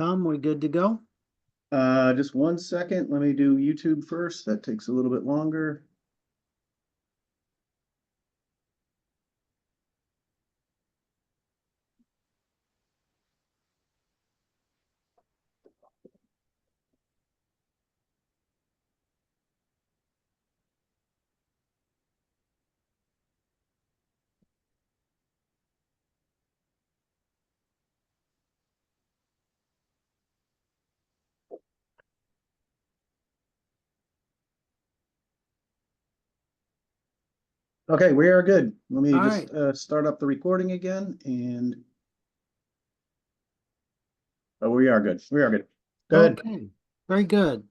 Tom, we good to go? Just 1 second. Let me do YouTube first. That takes a little bit longer. Okay, we are good. Let me just start up the recording again, and we are good. We are good. Good. Okay, very good.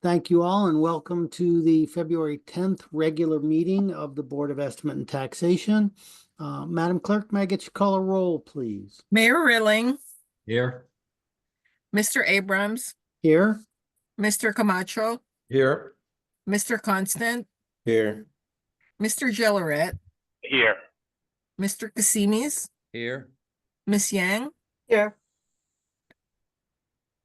Thank you all, and welcome to the February 10th regular meeting of the Board of Estimate and Taxation. Madam Clerk, may I get you to call a roll, please? Mayor Rilling, Here. Mr. Abrams, Here. Mr. Camacho, Here. Mr. Constant, Here. Mr. Gilleret, Here. Mr. Casimis, Here. Miss Yang. Here.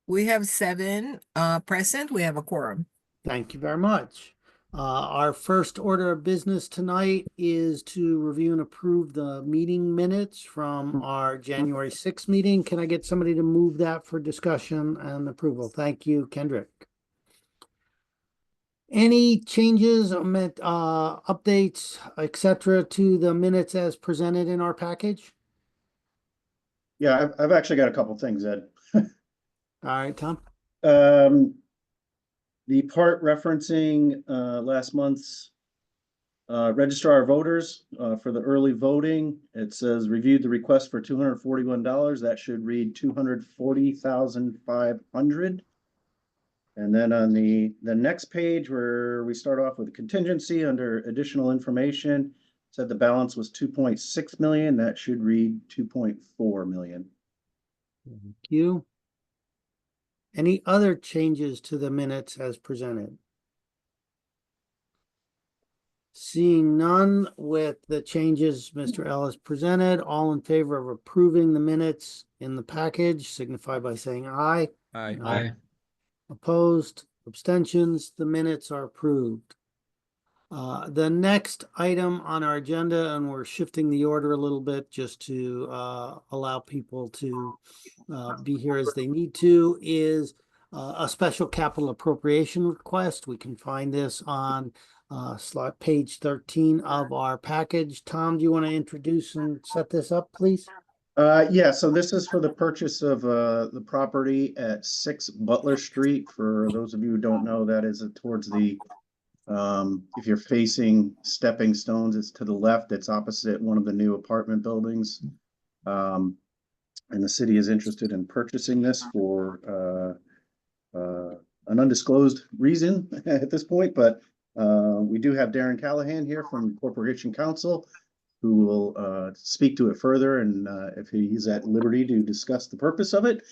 We have 7 present. We have a quorum. Thank you very much. Our first order of business tonight is to review and approve the meeting minutes from our January 6th meeting. Can I get somebody to move that for discussion and approval? Thank you, Kendrick. Any changes, updates, etc., to the minutes as presented in our package? Yeah, I've actually got a couple things, Ed. All right, Tom. The part referencing last month's registrar of voters for the early voting. It says reviewed the request for $241. That should read $240,500. And then on the next page where we start off with a contingency under additional information, said the balance was 2.6 million. That should read 2.4 million. Thank you. Any other changes to the minutes as presented? Seeing none with the changes Mr. Ellis presented, all in favor of approving the minutes in the package, signify by saying aye. Aye. Aye. Opposed, abstentions, the minutes are approved. The next item on our agenda, and we're shifting the order a little bit just to allow people to be here as they need to, is a special capital appropriation request. We can find this on slide page 13 of our package. Tom, do you want to introduce and set this up, please? Yeah, so this is for the purchase of the property at 6 Butler Street. For those of you who don't know, that is towards the if you're facing Stepping Stones, it's to the left. It's opposite one of the new apartment buildings. And the city is interested in purchasing this for an undisclosed reason at this point, but we do have Darren Callahan here from Corporation Counsel, who will speak to it further, and if he's at liberty to discuss the purpose of it,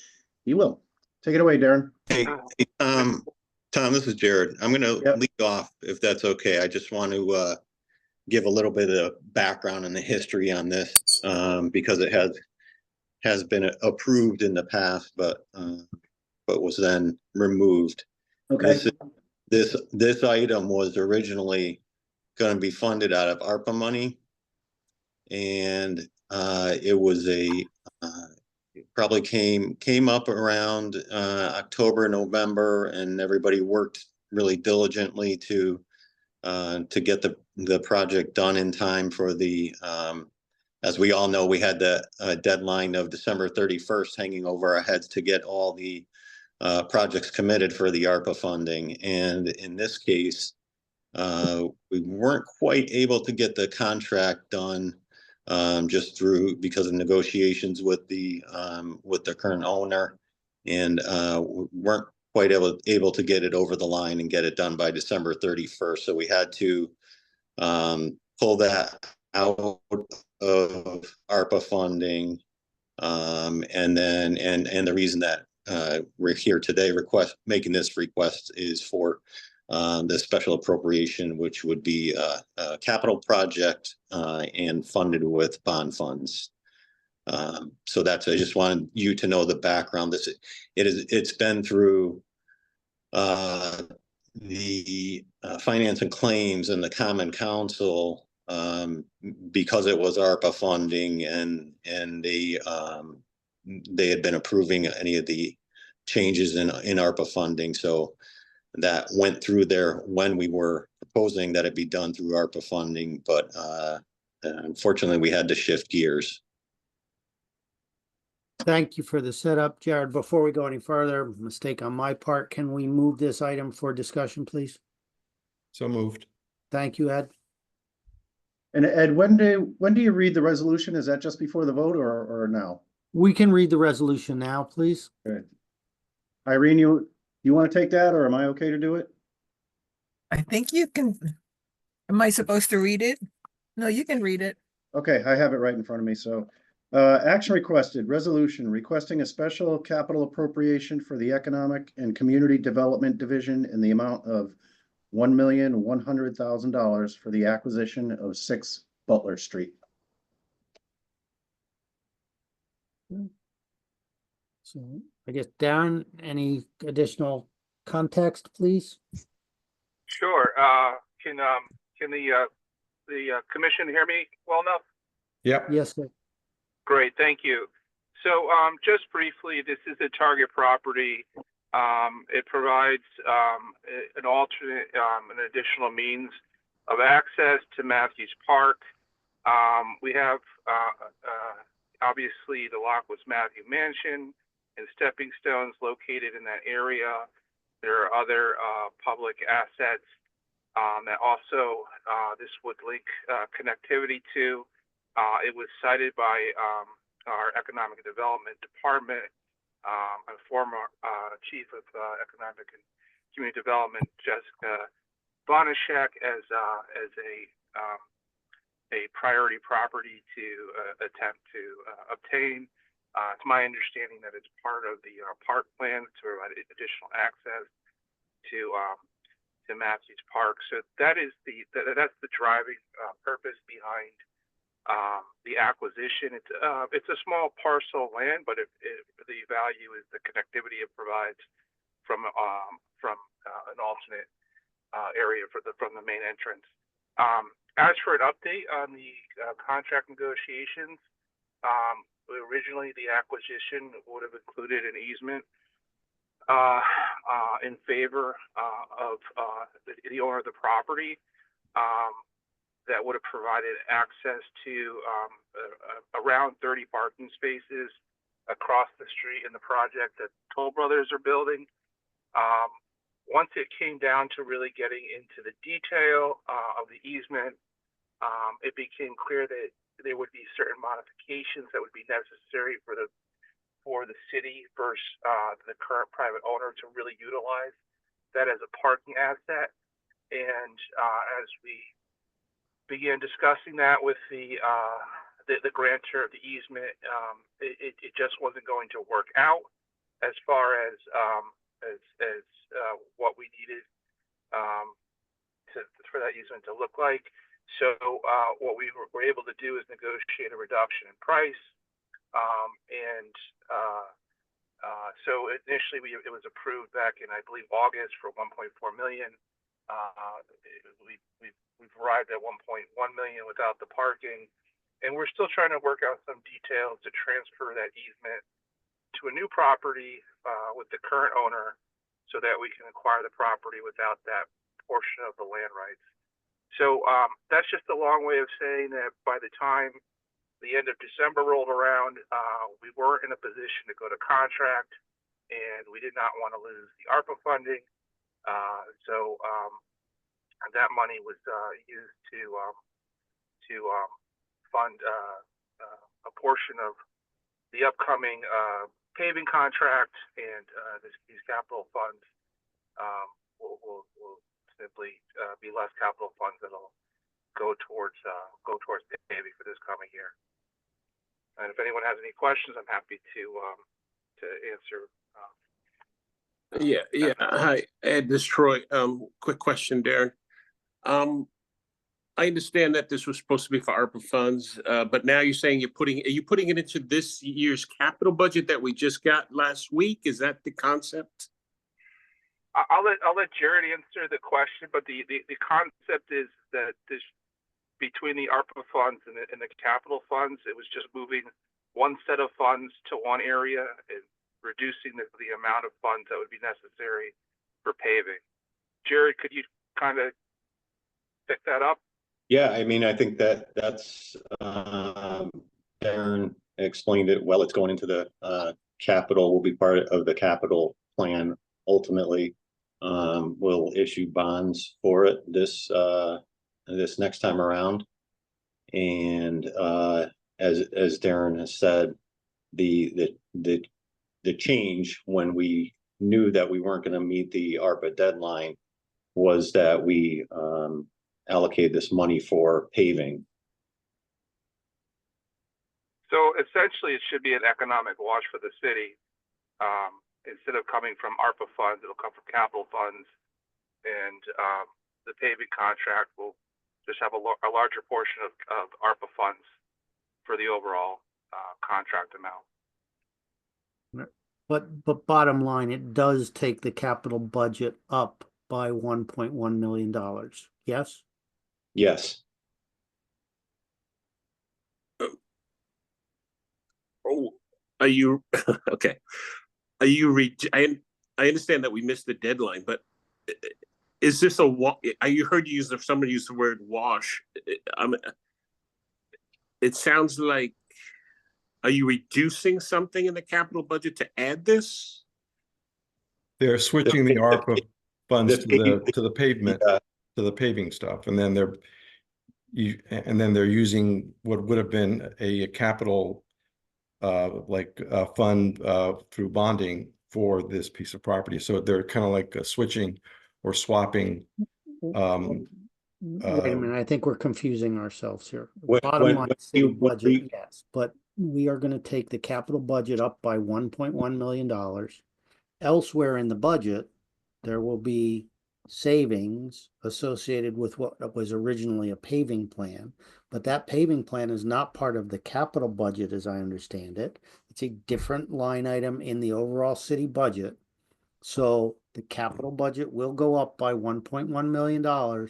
he will. Take it away, Darren. Hey, Tom, this is Jared. I'm going to lead off, if that's okay. I just want to give a little bit of background and the history on this, because it has been approved in the past, but was then removed. Okay. This item was originally going to be funded out of ARPA money, and it was probably came up around October, November, and everybody worked really diligently to get the project done in time for the as we all know, we had the deadline of December 31st hanging over our heads to get all the projects committed for the ARPA funding. And in this case, we weren't quite able to get the contract done just because of negotiations with the current owner, and weren't quite able to get it over the line and get it done by December 31st. So we had to pull that out of ARPA funding, and the reason that we're here today making this request is for the special appropriation, which would be a capital project and funded with bond funds. So I just wanted you to know the background. It's been through the Finance and Claims and the Common Council because it was ARPA funding, and they had been approving any of the changes in ARPA funding. So that went through there when we were proposing that it be done through ARPA funding, but unfortunately we had to shift gears. Thank you for the setup, Jared. Before we go any further, mistake on my part, can we move this item for discussion, please? So moved. Thank you, Ed. And Ed, when do you read the resolution? Is that just before the vote or now? We can read the resolution now, please. Good. Irene, you want to take that, or am I okay to do it? I think you can. Am I supposed to read it? No, you can read it. Okay, I have it right in front of me. So, action requested, resolution requesting a special capital appropriation for the Economic and Community Development Division in the amount of $1,100,000 for the acquisition of 6 Butler Street. So I guess, Darren, any additional context, please? Sure. Can the commission hear me well enough? Yep. Yes, sir. Great, thank you. So just briefly, this is a target property. It provides an alternate, an additional means of access to Matthews Park. We have obviously the Lockwood's Matthew Mansion and stepping stones located in that area. There are other public assets that also this would link connectivity to. It was cited by our Economic Development Department, a former Chief of Economic and Community Development, Jessica Bonashek, as a priority property to attempt to obtain. It's my understanding that it's part of the park plan to provide additional access to Matthews Park. So that's the driving purpose behind the acquisition. It's a small parcel of land, but the value is the connectivity it provides from an alternate area from the main entrance. As for an update on the contract negotiations, originally the acquisition would have included an easement in favor of the owner of the property that would have provided access to around 30 parking spaces across the street in the project that Toll Brothers are building. Once it came down to really getting into the detail of the easement, it became clear that there would be certain modifications that would be necessary for the city versus the current private owner to really utilize that as a parking asset. And as we began discussing that with the grantor of the easement, it just wasn't going to work out as far as what we needed for that easement to look like. So what we were able to do is negotiate a reduction in price. So initially it was approved back in, I believe, August for $1.4 million. We've arrived at $1.1 million without the parking, and we're still trying to work out some details to transfer that easement to a new property with the current owner, so that we can acquire the property without that portion of the land rights. So that's just a long way of saying that by the time the end of December rolled around, we weren't in a position to go to contract, and we did not want to lose the ARPA funding. So that money was used to fund a portion of the upcoming paving contract, and these capital funds will simply be less capital funds that'll go towards paving for this coming year. And if anyone has any questions, I'm happy to answer. Yeah. Hi, Ed, this is Troy. Quick question, Darren. I understand that this was supposed to be for ARPA funds, but now you're saying are you putting it into this year's capital budget that we just got last week? Is that the concept? I'll let Jared answer the question, but the concept is that this, between the ARPA funds and the capital funds, it was just moving one set of funds to one area and reducing the amount of funds that would be necessary for paving. Jared, could you kind of pick that up? Yeah, I mean, I think that's Darren explained it well. It's going into the capital, will be part of the capital plan ultimately. We'll issue bonds for it this next time around. And as Darren has said, the change when we knew that we weren't going to meet the ARPA deadline was that we allocate this money for paving. So essentially, it should be an economic wash for the city. Instead of coming from ARPA funds, it'll come from capital funds, and the paving contract will just have a larger portion of ARPA funds for the overall contract amount. But bottom line, it does take the capital budget up by $1.1 million. Yes? Yes. Oh, are you okay? Are you I understand that we missed the deadline, but is this I heard you somebody use the word wash. It sounds like, are you reducing something in the capital budget to add this? They're switching the ARPA funds to the pavement, Yeah. to the paving stuff, and then they're using what would have been a capital fund through bonding for this piece of property. So they're kind of like switching or swapping. Wait a minute, I think we're confusing ourselves here. Bottom line, when city you- when budget, we- yes, but we are going to take the capital budget up by $1.1 million. Elsewhere in the budget, there will be savings associated with what was originally a paving plan, but that paving plan is not part of the capital budget as I understand it. It's a different line item in the overall city budget. So the capital budget will go up by $1.1 million.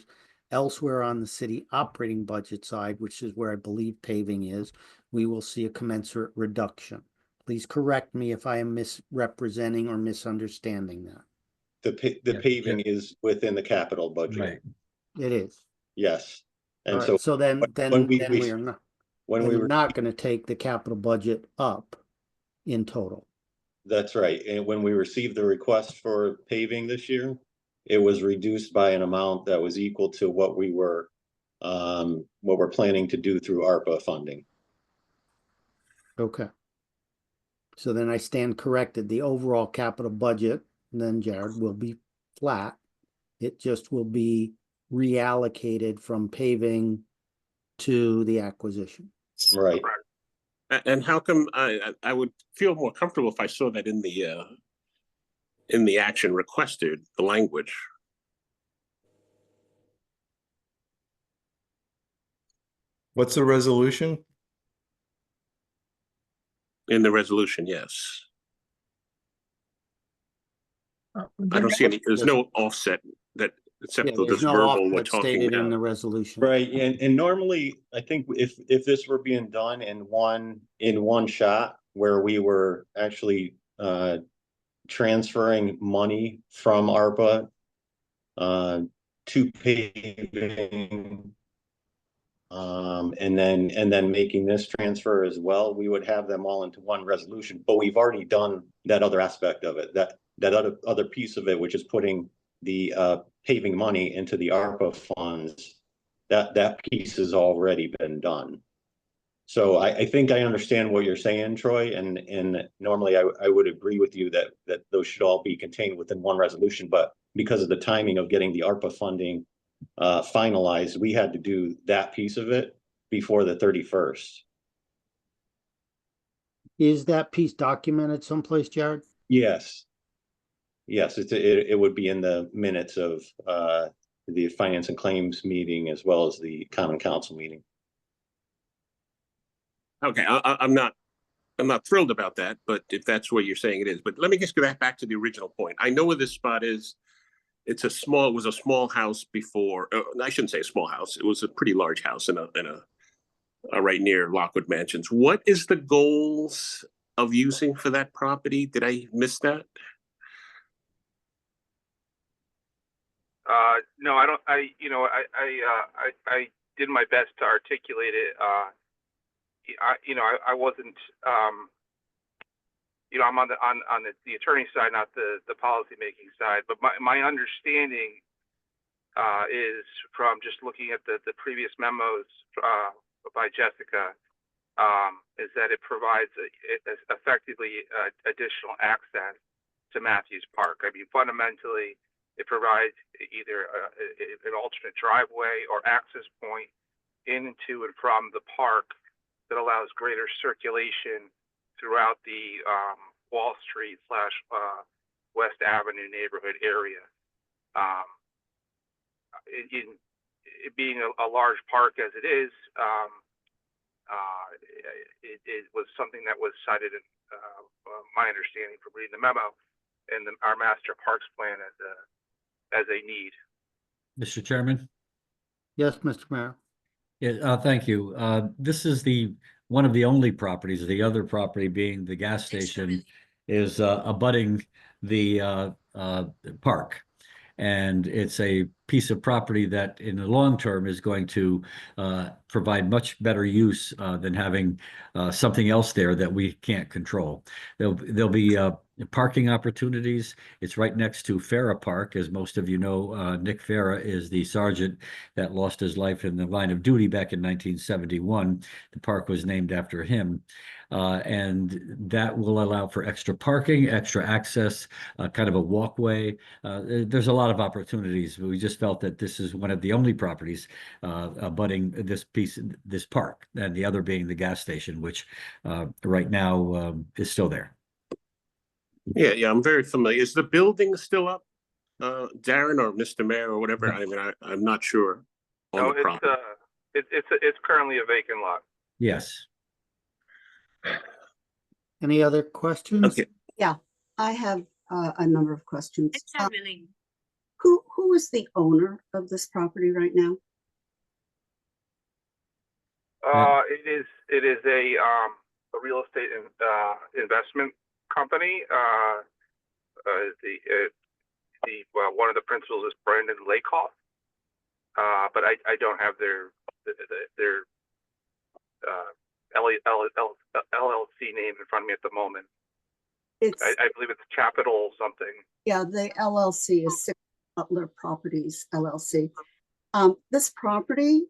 Elsewhere on the city operating budget side, which is where I believe paving is, we will see a commensurate reduction. Please correct me if I am misrepresenting or misunderstanding that. The paving is within the capital budget. Right. It is. Yes. All And right, so so then when we we are not, when then we we're were, not going to take the capital budget up in total. that's right. And when we received the request for paving this year, it was reduced by an amount that was equal to what we're planning to do through ARPA funding. Okay. So then I stand corrected. The overall capital budget, then Jared, will be flat. It just will be reallocated from paving to the acquisition. Right. And how come I would feel more comfortable if I saw that in the action requested, the language. What's the resolution? In the resolution, yes. I don't see any, there's no offset that, except Yeah, for there's this no verbal we're offset talking stated in about. the resolution. Right. And normally, I think if this were being done in one shot, where we were actually transferring money from ARPA to paving, and then making this transfer as well, we would have them all into one resolution. But we've already done that other aspect of it, that other piece of it, which is putting the paving money into the ARPA funds. That piece has already been done. So I think I understand what you're saying, Troy, and normally I would agree with you that those should all be contained within one resolution, but because of the timing of getting the ARPA funding finalized, we had to do that piece of it before the 31st. Is that piece documented someplace, Jared? Yes. Yes, it would be in the minutes of the finance and claims meeting as well as the common council meeting. Okay, I'm not thrilled about that, but if that's what you're saying it is, but let me just get back to the original point. I know where this spot is. It was a small house before. I shouldn't say a small house. It was a pretty large house in a right near Lockwood Mansions. What is the goals of using for that property? Did I miss that? No, I don't. I did my best to articulate it. I wasn't. I'm on the attorney side, not the policy making side. But my understanding is from just looking at the previous memos by Jessica, is that it provides effectively additional access to Matthews Park. I mean, fundamentally, it provides either an alternate driveway or access point into and from the park that allows greater circulation throughout the Wall Street / West Avenue neighborhood area. In it being a large park as it is, it was something that was cited in my understanding from reading the memo and our master parks plan as a need. Mr. Chairman? Yes, Mr. Mayor. Yeah, thank you. This is one of the only properties, the other property being the gas station is abutting the park. And it's a piece of property that in the long term is going to provide much better use than having something else there that we can't control. There'll be parking opportunities. It's right next to Farah Park. As most of you know, Nick Farah is the sergeant that lost his life in the line of duty back in 1971. The park was named after him. And that will allow for extra parking, extra access, kind of a walkway. There's a lot of opportunities. We just felt that this is one of the only properties abutting this park, and the other being the gas station, which right now is still there. Yeah, I'm very familiar. Is the building still up, Darren or Mr. Mayor or whatever? No. I mean, I'm not sure. No, it's currently a vacant lot. Yes. Any other questions? Okay. Yeah, I have a number of questions. Who is the owner of this property right now? It is a real estate investment company. One of the principals is Brandon Lakoff, but I don't have their LLC name in front of me at the moment. It's I believe it's Capital something. yeah, the LLC is Six Butler Properties LLC. This property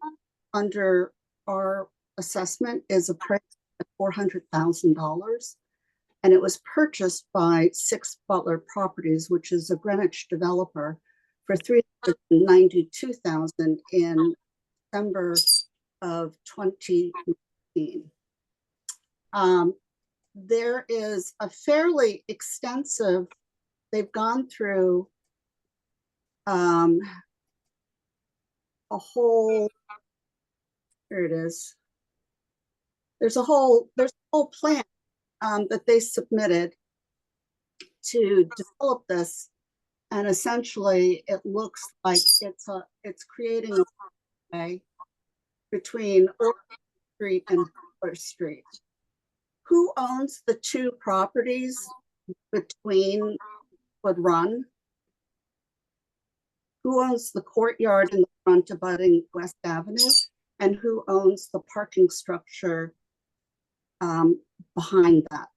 under our assessment is appraised at $400,000, and it was purchased by Six Butler Properties, which is a Greenwich developer, for $392,000 in December of 2019. There is a fairly extensive, they've gone through a whole, here it is. There's a whole plan that they submitted to develop this. And essentially it looks like it's creating a way between Orchard Street and Butler Street. Who owns the two properties between Wood Run? Who owns the courtyard in the front abutting West Avenue? And who owns the parking structure behind that?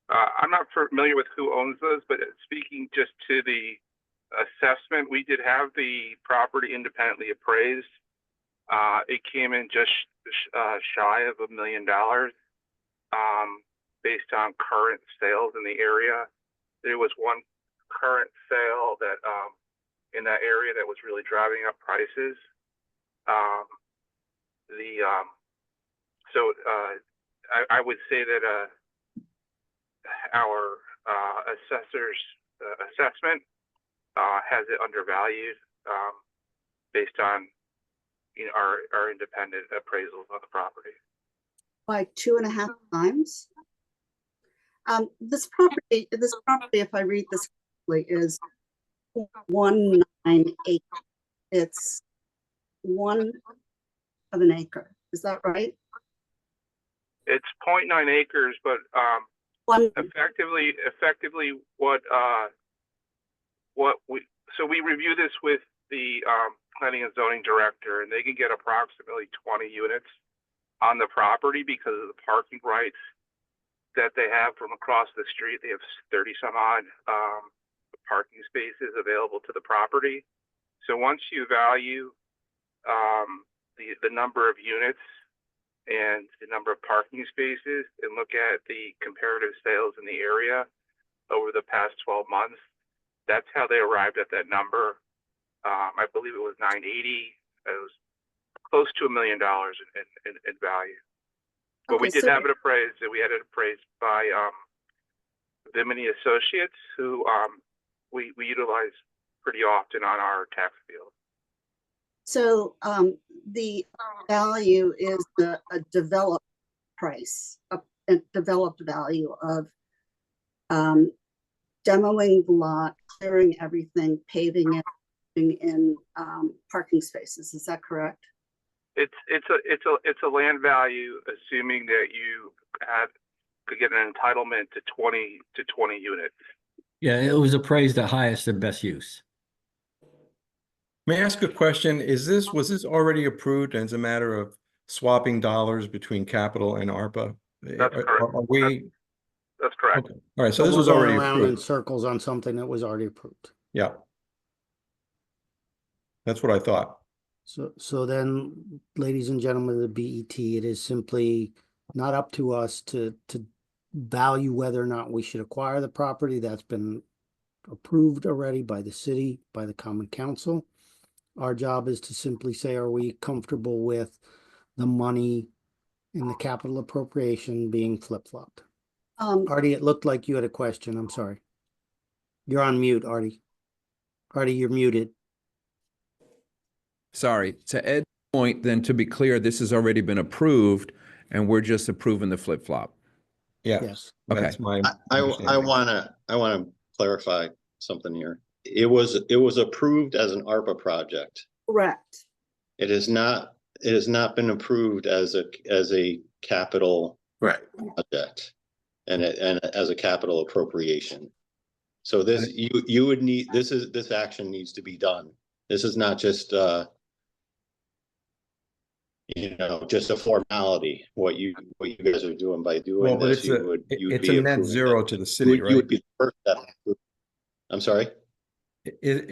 I'm not familiar with who owns those, but speaking just to the assessment, we did have the property independently appraised. It came in just shy of $1 million based on current sales in the area. There was one current sale that in that area that was really driving up prices. I would say that our assessor's assessment has it undervalued, based on, our independent appraisals on the property. By 2.5 times. This property, if I read this correctly, is 1.9 acre. It's 1 of an acre. Is that right? It's 0.9 acres, but, One, effectively so we review this with the planning and zoning director, and they can get approximately 20 units on the property because of the parking rights that they have from across the street. They have 30 some odd parking spaces available to the property. So once you value the number of units and the number of parking spaces and look at the comparative sales in the area over the past 12 months, that's how they arrived at that number. I believe it was 980. It was close to $1 million in value. But we okay, did so have it appraised, and we had it appraised by Bimini Associates, who we utilize pretty often on our tax field. So the value is a developed price, a developed value of demoing the lot, clearing everything, paving it, putting in parking spaces. Is that correct? It's a land value, assuming that you could get an entitlement to 20 units. Yeah, it was appraised at highest and best use. May I ask a question? Was this already approved and it's a matter of swapping dollars between capital and ARPA? That's correct. Are we? That's correct. Okay. All right, so But this we're was going already around in approved. circles on something that was already approved. Yeah. That's what I thought. So then, ladies and gentlemen of the BET, it is simply not up to us to value whether or not we should acquire the property. That's been approved already by the city, by the Common Council. Our job is to simply say, are we comfortable with the money in the capital appropriation being flip-flopped? Artie, it looked like you had a question. I'm sorry. You're on mute, Artie. Artie, you're muted. Sorry, to Ed's point, then to be clear, this has already been approved and we're just approving the flip-flop. Yeah, Yes. that's my I understanding. wanna clarify something here. It was approved as an ARPA project. Correct. It has not been approved as a capital Right. project and as a capital appropriation. So this, you would need, this action needs to be done. This is not just, just a formality, what you guys are doing by doing Well, but this, it's you'd a be net approving zero it. to the city, You right? would be the first that. I'm sorry?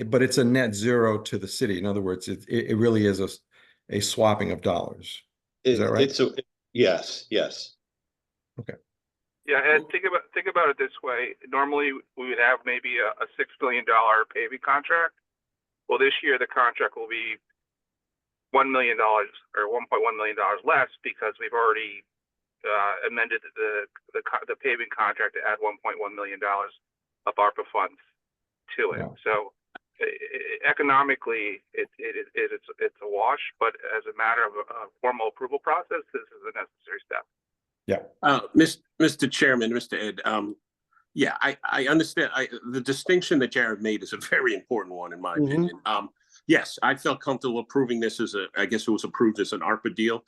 But it's a net zero to the city. In other words, it really is a swapping of dollars. Is that right? Yes. Yeah, and think about it this way. Normally, we would have maybe a $6 billion paving contract. Well, this year the contract will be $1 million or $1.1 million less because we've already amended the paving contract to add $1.1 million of ARPA funds to it. Yeah. So economically, it's a wash, but as a matter of a formal approval process, this is a necessary step. Yeah. Mr. Chairman, Mr. Ed, yeah, I understand. The distinction that Jared made is a very important one, in my opinion. Yes, I felt comfortable approving this I guess it was approved as an ARPA deal.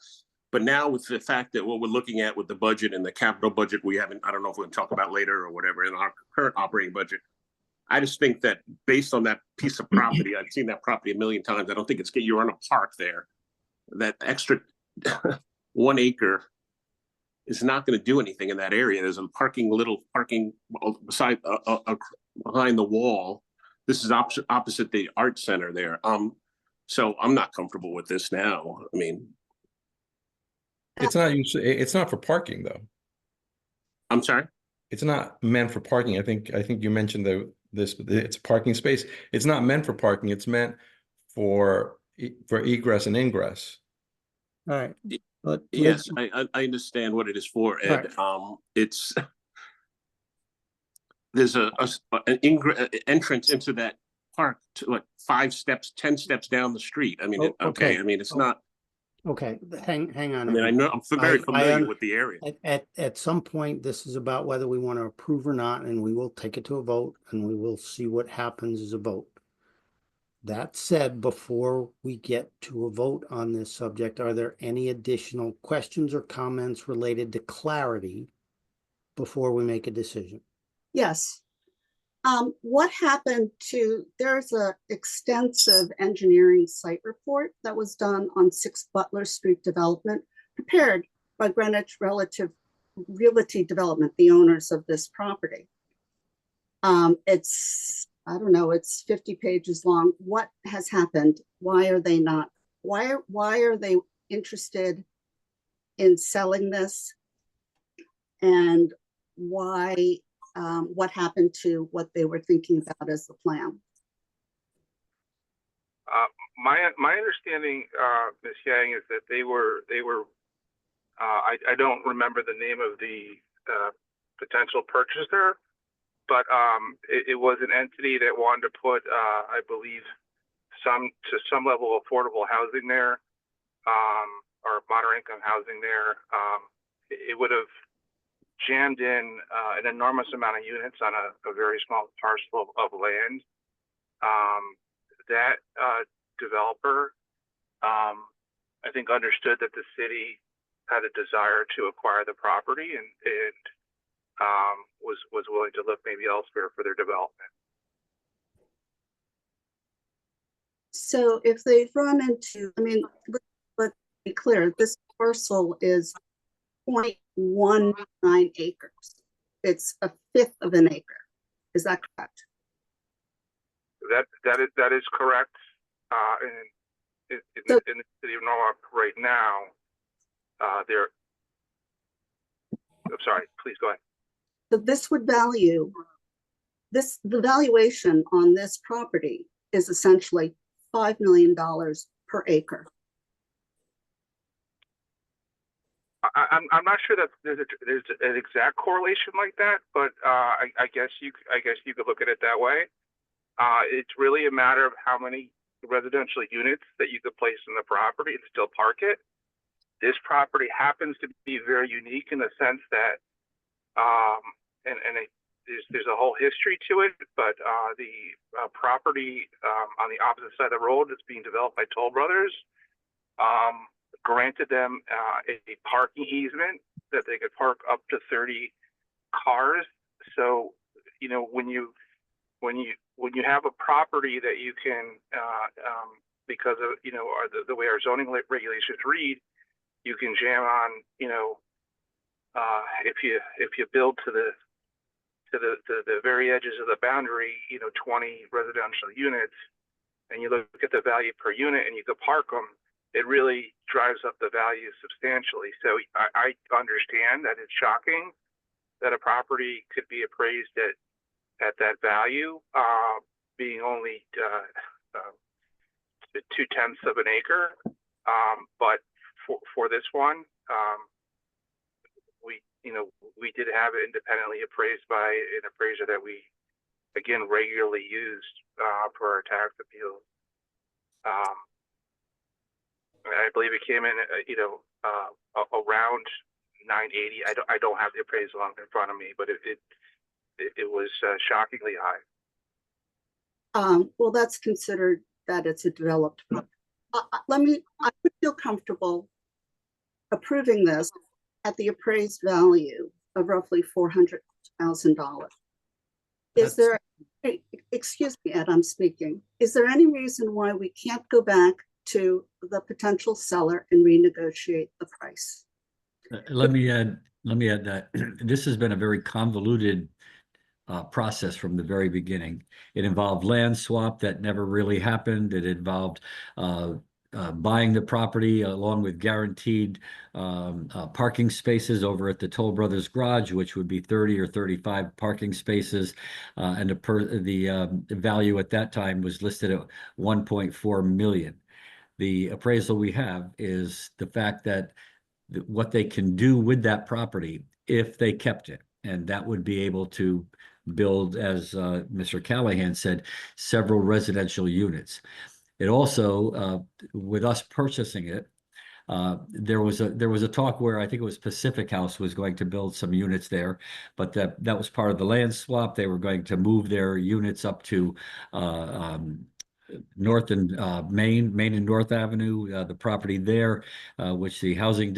But now with the fact that what we're looking at with the budget and the capital budget, I don't know if we're going to talk about later or whatever in our current operating budget. I just think that based on that piece of property, I've seen that property a million times. I don't think you're in a park there. That extra 1 acre is not going to do anything in that area. There's a little parking beside behind the wall. This is opposite the art center there. So I'm not comfortable with this now. I mean, It's not for parking though. I'm sorry. It's not meant for parking. I think you mentioned it's a parking space. It's not meant for parking. It's meant for egress and ingress. All right. But Yes, I understand what it is for, Ed. Right. There's an entrance into that park like 5 steps, 10 steps down the street. I mean, Oh, okay. I mean, it's Oh. not, Okay, hang on. I mean, I everyone. know, I'm very I familiar un- with the area. At some point, this is about whether we want to approve or not, and we will take it to a vote and we will see what happens as a vote. That said, before we get to a vote on this subject, are there any additional questions or comments related to clarity before we make a decision? Yes. What happened to, there's a extensive engineering site report that was done on 6 Butler Street development, prepared by Greenwich Realty Development, the owners of this property. It's, I don't know, it's 50 pages long. What has happened? Why are they not, why are they interested in selling this? And why, what happened to what they were thinking about as the plan? My understanding, Ms. Yang, is that they were. I don't remember the name of the potential purchaser, but it was an entity that wanted to put, I believe, some level of affordable housing there, or moderate income housing there. It would have jammed in an enormous amount of units on a very small parcel of land. That developer, I think, understood that the city had a desire to acquire the property and was willing to look maybe elsewhere for their development. So if they run into, I mean, let's be clear, this parcel is 0.19 acres. It's a fifth of an acre. Is that correct? That is correct. In So- the city of Norwalk right now, I'm sorry, please go ahead. So this would value, the valuation on this property is essentially $5 million per acre. I'm not sure that there's an exact correlation like that, but I guess you could look at it that way. It's really a matter of how many residential units that you could place in the property and still park it. This property happens to be very unique in the sense that, there's a whole history to it, but the property on the opposite side of the road that's being developed by Toll Brothers granted them a parking easement that they could park up to 30 cars. So, you know, when you have a property that you can, because of, you know, the way our zoning regulations read, you can jam on, you know, if you build to the very edges of the boundary, you know, 20 residential units, and you look at the value per unit and you could park them, it really drives up the value substantially. So I understand that it's shocking that a property could be appraised at that value, being only 2/10 of an acre. But for this one, we did have it independently appraised by an appraiser that we, again, regularly used for our tax appeals. I believe it came in, around 980. I don't have the appraisal in front of me, but it was shockingly high. Well, that's considered that it's a developed. I would feel comfortable approving this at the appraised value of roughly $400,000. Is there, excuse me, Ed, I'm speaking. Is there any reason why we can't go back to the potential seller and renegotiate the price? Let me add that this has been a very convoluted process from the very beginning. It involved land swap that never really happened. It involved buying the property along with guaranteed parking spaces over at the Toll Brothers Garage, which would be 30 or 35 parking spaces. And the value at that time was listed at 1.4 million. The appraisal we have is the fact that what they can do with that property if they kept it, and that would be able to build, as Mr. Callahan said, several residential units. It also, with us purchasing it, there was a talk where I think it was Pacific House was going to build some units there, but that was part of the land swap. They were going to move their units up to North and Main and North Avenue, the property there, which the housing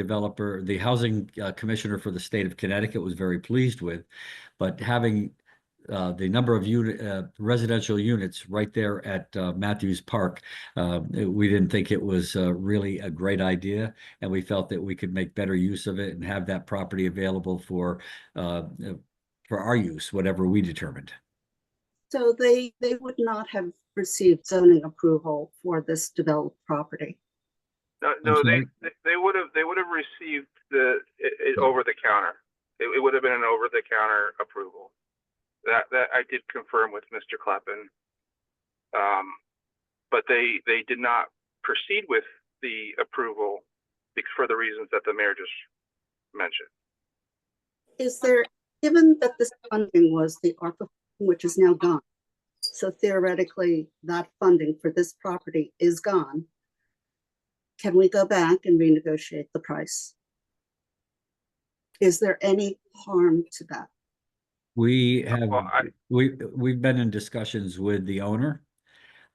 commissioner for the state of Connecticut was very pleased with. But having the number of residential units right there at Matthews Park, we didn't think it was really a great idea, and we felt that we could make better use of it and have that property available for our use, whatever we determined. So they would not have received zoning approval for this developed property. No, sorry? they would have received it over the counter. It would have been an over the counter approval. That I did confirm with Mr. Kleppen. But they did not proceed with the approval for the reasons that the mayor just mentioned. Is there, given that this funding was the ARPA, which is now gone, so theoretically that funding for this property is gone, can we go back and renegotiate the price? Is there any harm to that? We have Well, we've been in discussions with the owner.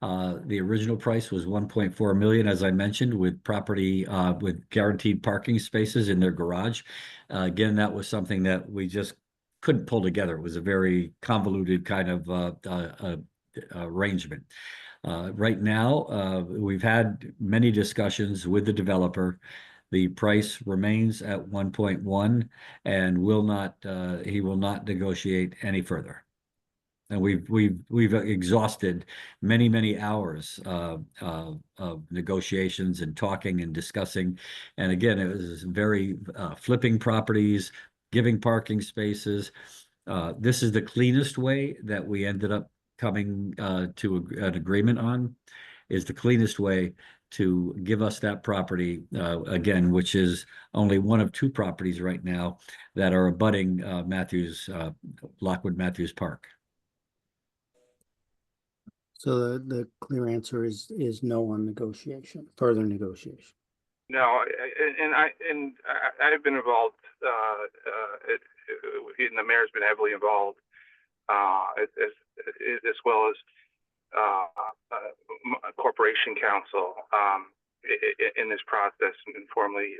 The original price was 1.4 million, as I mentioned, with property with guaranteed parking spaces in their garage. Again, that was something that we just couldn't pull together. It was a very convoluted kind of arrangement. Right now, we've had many discussions with the developer. The price remains at 1.1 and he will not negotiate any further. And we've exhausted many hours of negotiations and talking and discussing. And again, it was very flipping properties, giving parking spaces. This is the cleanest way that we ended up coming to an agreement on, is the cleanest way to give us that property, again, which is only one of two properties right now that are abutting Lockwood Matthews Park. So the clear answer is no on further negotiation. No, I've been involved. And the mayor's been heavily involved, as well as corporation counsel in this process, and formerly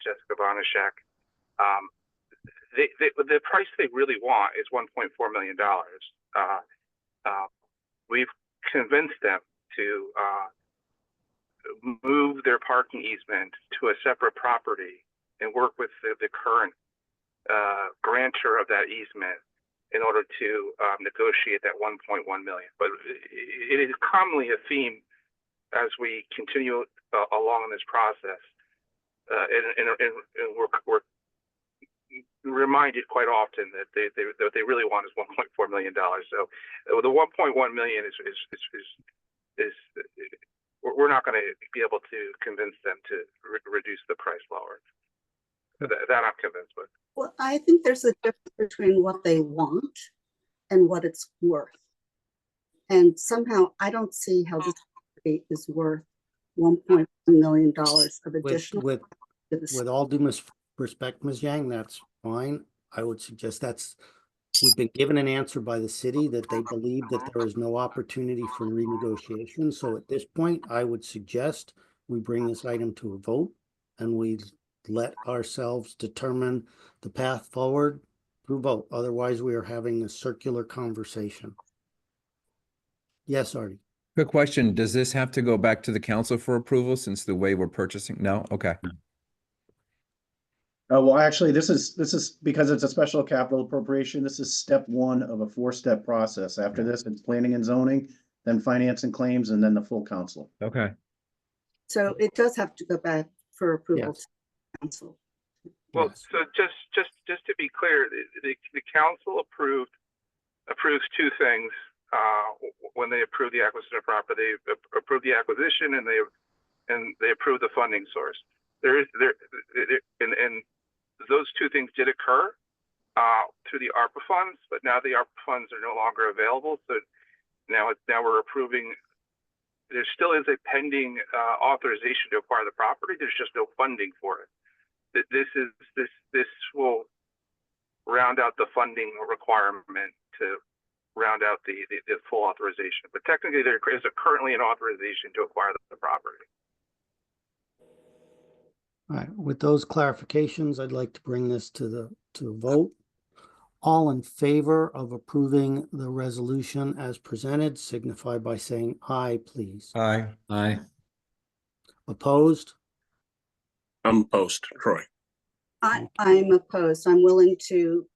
Jessica Bonashek. The price they really want is $1.4 million. We've convinced them to move their parking easement to a separate property and work with the current grantor of that easement in order to negotiate that 1.1 million. But it is commonly a theme as we continue along in this process, and we're reminded quite often that what they really want is $1.4 million. So the 1.1 million is we're not going to be able to convince them to reduce the price lower. That I'm convinced with. Well, I think there's a difference between what they want and what it's worth. And somehow I don't see how this property is worth $1.1 million of additional. With all due respect, Ms. Yang, that's fine. I would suggest we've been given an answer by the city that they believe that there is no opportunity for renegotiation. So at this point, I would suggest we bring this item to a vote and we let ourselves determine the path forward through vote. Otherwise, we are having a circular conversation. Yes, Artie. Quick question. Does this have to go back to the council for approval since the way we're purchasing? No? Okay. Well, actually, this is because it's a special capital appropriation. This is step one of a 4-step process. After this, it's planning and zoning, then finance and claims, and then the full council. Okay. So it does have to go back for approval Yes. to council. Well, Yes. so just to be clear, the council approves two things when they approve the acquisition of property. They approve the acquisition and they approve the funding source. And those two things did occur. through the ARPA funds, but now the ARPA funds are no longer available. So now we're approving. There still is a pending authorization to acquire the property. There's just no funding for it. This will round out the funding requirement to round out the full authorization. But technically, there is currently an authorization to acquire the property. All right, with those clarifications, I'd like to bring this to a vote. All in favor of approving the resolution as presented, signify by saying aye, please. Aye. Aye. Opposed? I'm opposed, Troy. I'm opposed. I'm willing to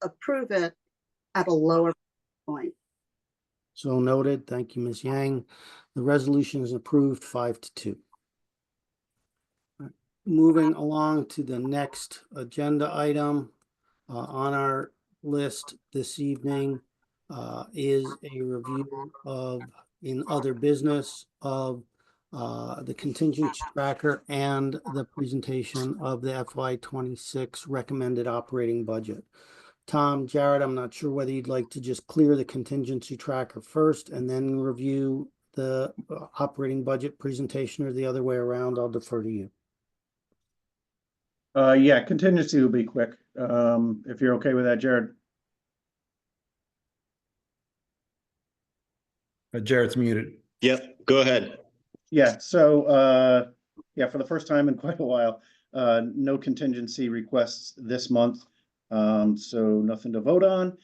approve it at a lower point. So noted. Thank you, Ms. Yang. The resolution is approved 5-2. Moving along to the next agenda item on our list this evening is a review of, in other business, of the contingency tracker and the presentation of the FY26 recommended operating budget. Tom, Jared, I'm not sure whether you'd like to just clear the contingency tracker first and then review the operating budget presentation, or the other way around. I'll defer to you. Yeah, contingency will be quick. If you're okay with that, Jared. Jared's muted. Yep, go ahead. Yeah, so yeah, for the first time in quite a while, no contingency requests this month. So nothing to vote on.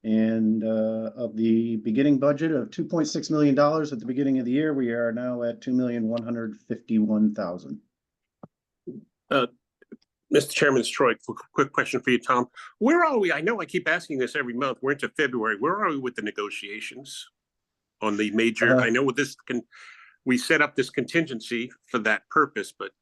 And of the beginning budget of $2.6 million at the beginning of the year, we are now at $2,151,000. Mr. Chairman, it's Troy. Quick question for you, Tom. Where are we? I know I keep asking this every month. We're into February. Where are we with the negotiations on the major? I know with this we set up this contingency for that purpose, but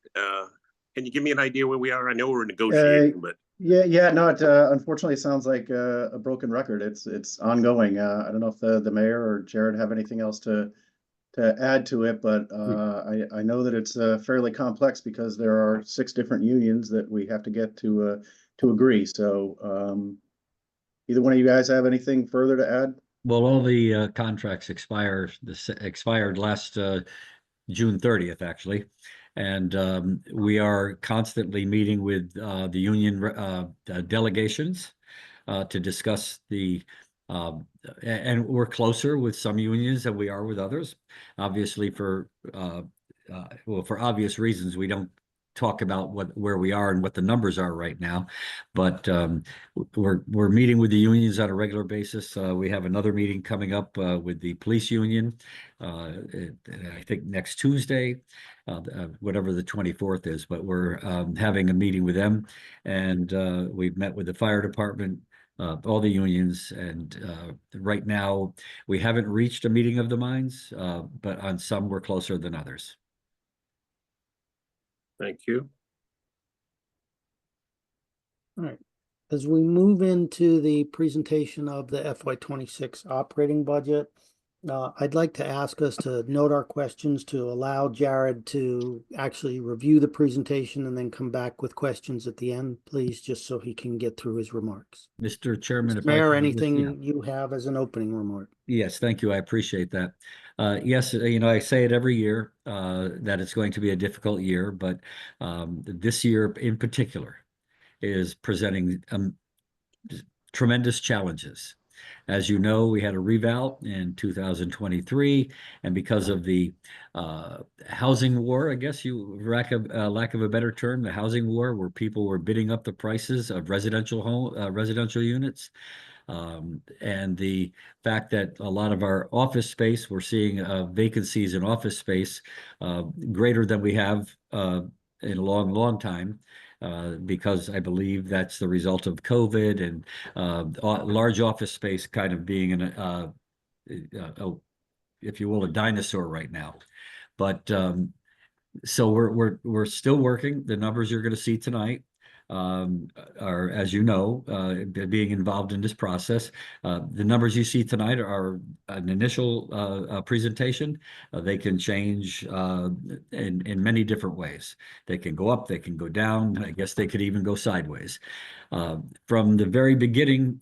can you give me an idea where we are? I know we're negotiating, but Yeah, no, it unfortunately sounds like a broken record. It's ongoing. I don't know if the mayor or Jared have anything else to add to it, but I know that it's fairly complex because there are 6 different unions that we have to get to agree. So either one of you guys have anything further to add? Well, all the contracts expired last June 30th, actually. And we are constantly meeting with the union delegations to discuss and we're closer with some unions than we are with others. Obviously, for obvious reasons, we don't talk about where we are and what the numbers are right now, but we're meeting with the unions on a regular basis. We have another meeting coming up with the police union, I think next Tuesday, whatever the 24th is, but we're having a meeting with them, and we've met with the fire department, all the unions, and right now we haven't reached a meeting of the minds, but on some we're closer than others. thank you. All right. As we move into the presentation of the FY26 operating budget, I'd like to ask us to note our questions to allow Jared to actually review the presentation and then come back with questions at the end, please, just so he can get through his remarks. Mr. Chairman, if I Mayor, could just- anything yeah. you have as an opening remark? Yes, thank you. I appreciate that. Yes, I say it every year that it's going to be a difficult year, but this year in particular is presenting tremendous challenges. As you know, we had a revout in 2023, and because of the housing war, I guess lack of a better term, the housing war, where people were bidding up the prices of residential units. And the fact that a lot of our office space, we're seeing vacancies in office space greater than we have in a long, long time, because I believe that's the result of COVID and large office space kind of being if you will, a dinosaur right now. But so we're still working. The numbers you're going to see tonight are, as you know, being involved in this process. The numbers you see tonight are an initial presentation. They can change in many different ways. They can go up, they can go down. I guess they could even go sideways. From the very beginning,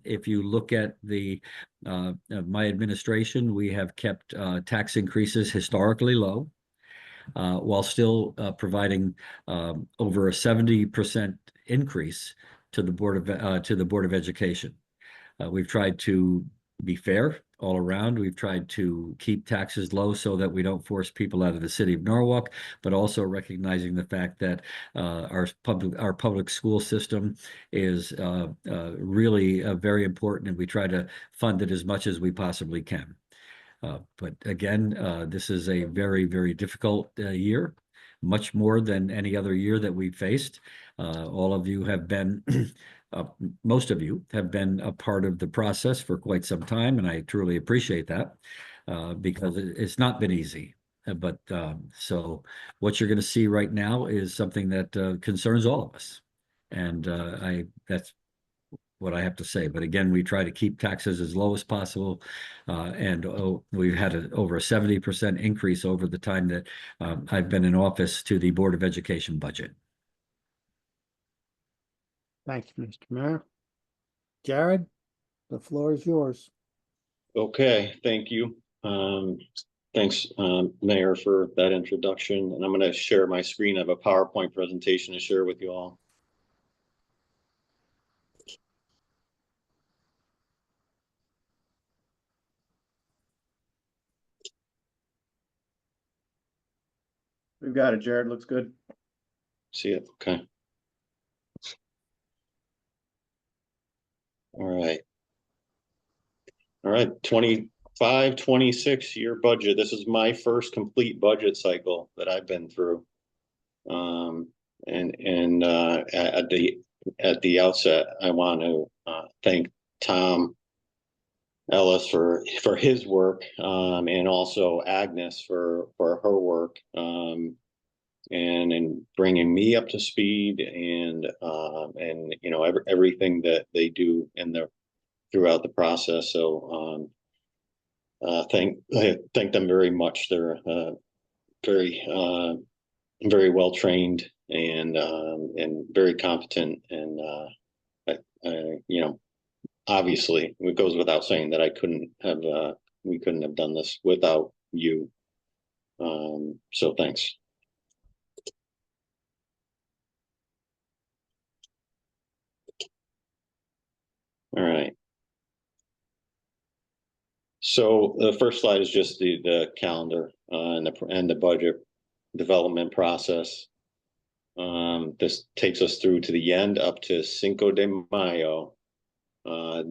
if you look at my administration, we have kept tax increases historically low, while still providing over a 70% increase to the Board of Education. We've tried to be fair all around. We've tried to keep taxes low so that we don't force people out of the city of Norwalk, but also recognizing the fact that our public school system is really very important, and we try to fund it as much as we possibly can. But again, this is a very, very difficult year, much more than any other year that we've faced. All of you have been most of you have been a part of the process for quite some time, and I truly appreciate that because it's not been easy. But so what you're going to see right now is something that concerns all of us, and that's what I have to say. But again, we try to keep taxes as low as possible, and we've had over a 70% increase over the time that I've been in office to the Board of Education budget. Thank you, Mr. Mayor. Jared, the floor is yours. Okay, thank you. Thanks, Mayor, for that introduction. And I'm going to share my screen. I have a PowerPoint presentation to share with you all. We've got it, Jared. Looks good. See it? Okay. All right. All right, 25-26 year budget. This is my first complete budget cycle that I've been through. At the outset, I want to thank Tom Ellis for his work, and also Agnes for her work, and in bringing me up to speed, and you know, everything that they do throughout the process. So I thank them very much. They're very well trained and very competent, and you know, obviously it goes without saying that we couldn't have done this without you. So thanks. All right. So the first slide is just the calendar and the budget development process. This takes us through to the end, up to Cinco de Mayo.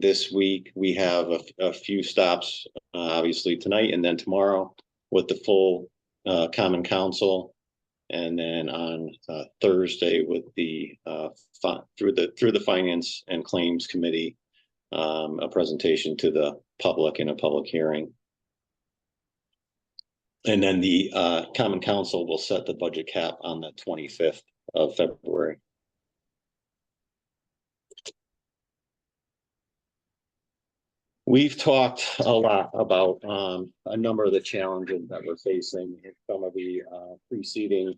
This week we have a few stops, obviously tonight and then tomorrow with the full Common Council, and then on Thursday with the through the Finance and Claims Committee, a presentation to the public in a public hearing. And then the Common Council will set the budget cap on the 25th of February. We've talked a lot about a number of the challenges that we're facing in some of the preceding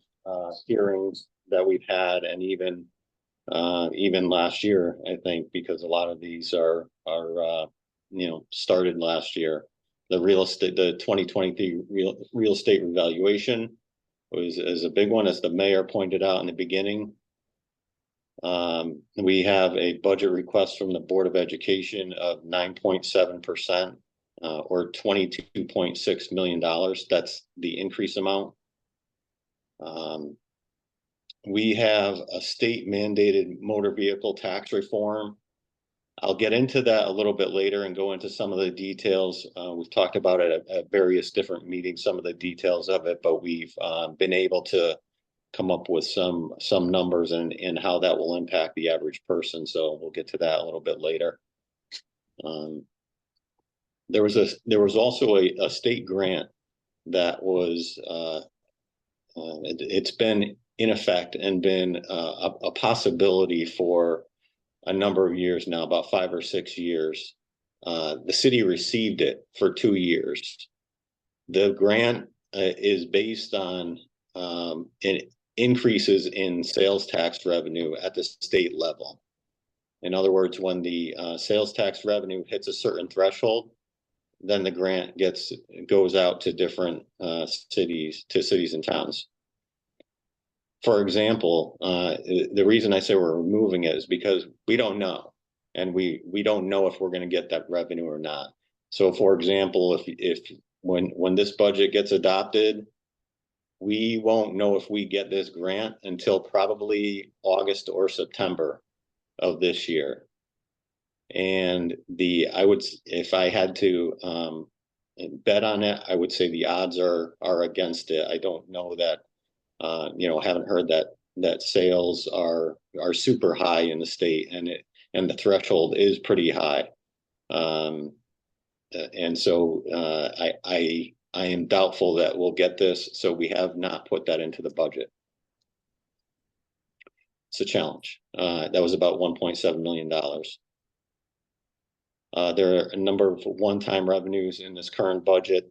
hearings that we've had, and even last year, I think, because a lot of these are you know, started last year. The 2023 real estate revaluation is a big one, as the mayor pointed out in the beginning. We have a budget request from the Board of Education of 9.7%, or $22.6 million. That's the increase amount. We have a state mandated motor vehicle tax reform. I'll get into that a little bit later and go into some of the details. We've talked about it at various different meetings, some of the details of it, but we've been able to come up with some numbers and how that will impact the average person. So we'll get to that a little bit later. There was also a state grant that was it's been in effect and been a possibility for a number of years now, about 5 or 6 years. The city received it for 2 years. The grant is based on increases in sales tax revenue at the state level. In other words, when the sales tax revenue hits a certain threshold, then the grant goes out to different cities and towns. For example, the reason I say we're removing it is because we don't know, and we don't know if we're going to get that revenue or not. So, for example, if when this budget gets adopted, we won't know if we get this grant until probably August or September of this year. And if I had to bet on it, I would say the odds are against it. I don't know that, haven't heard that sales are super high in the state, and the threshold is pretty high. And so I am doubtful that we'll get this, so we have not put that into the budget. It's a challenge. That was about $1.7 million. There are a number of one-time revenues in this current budget.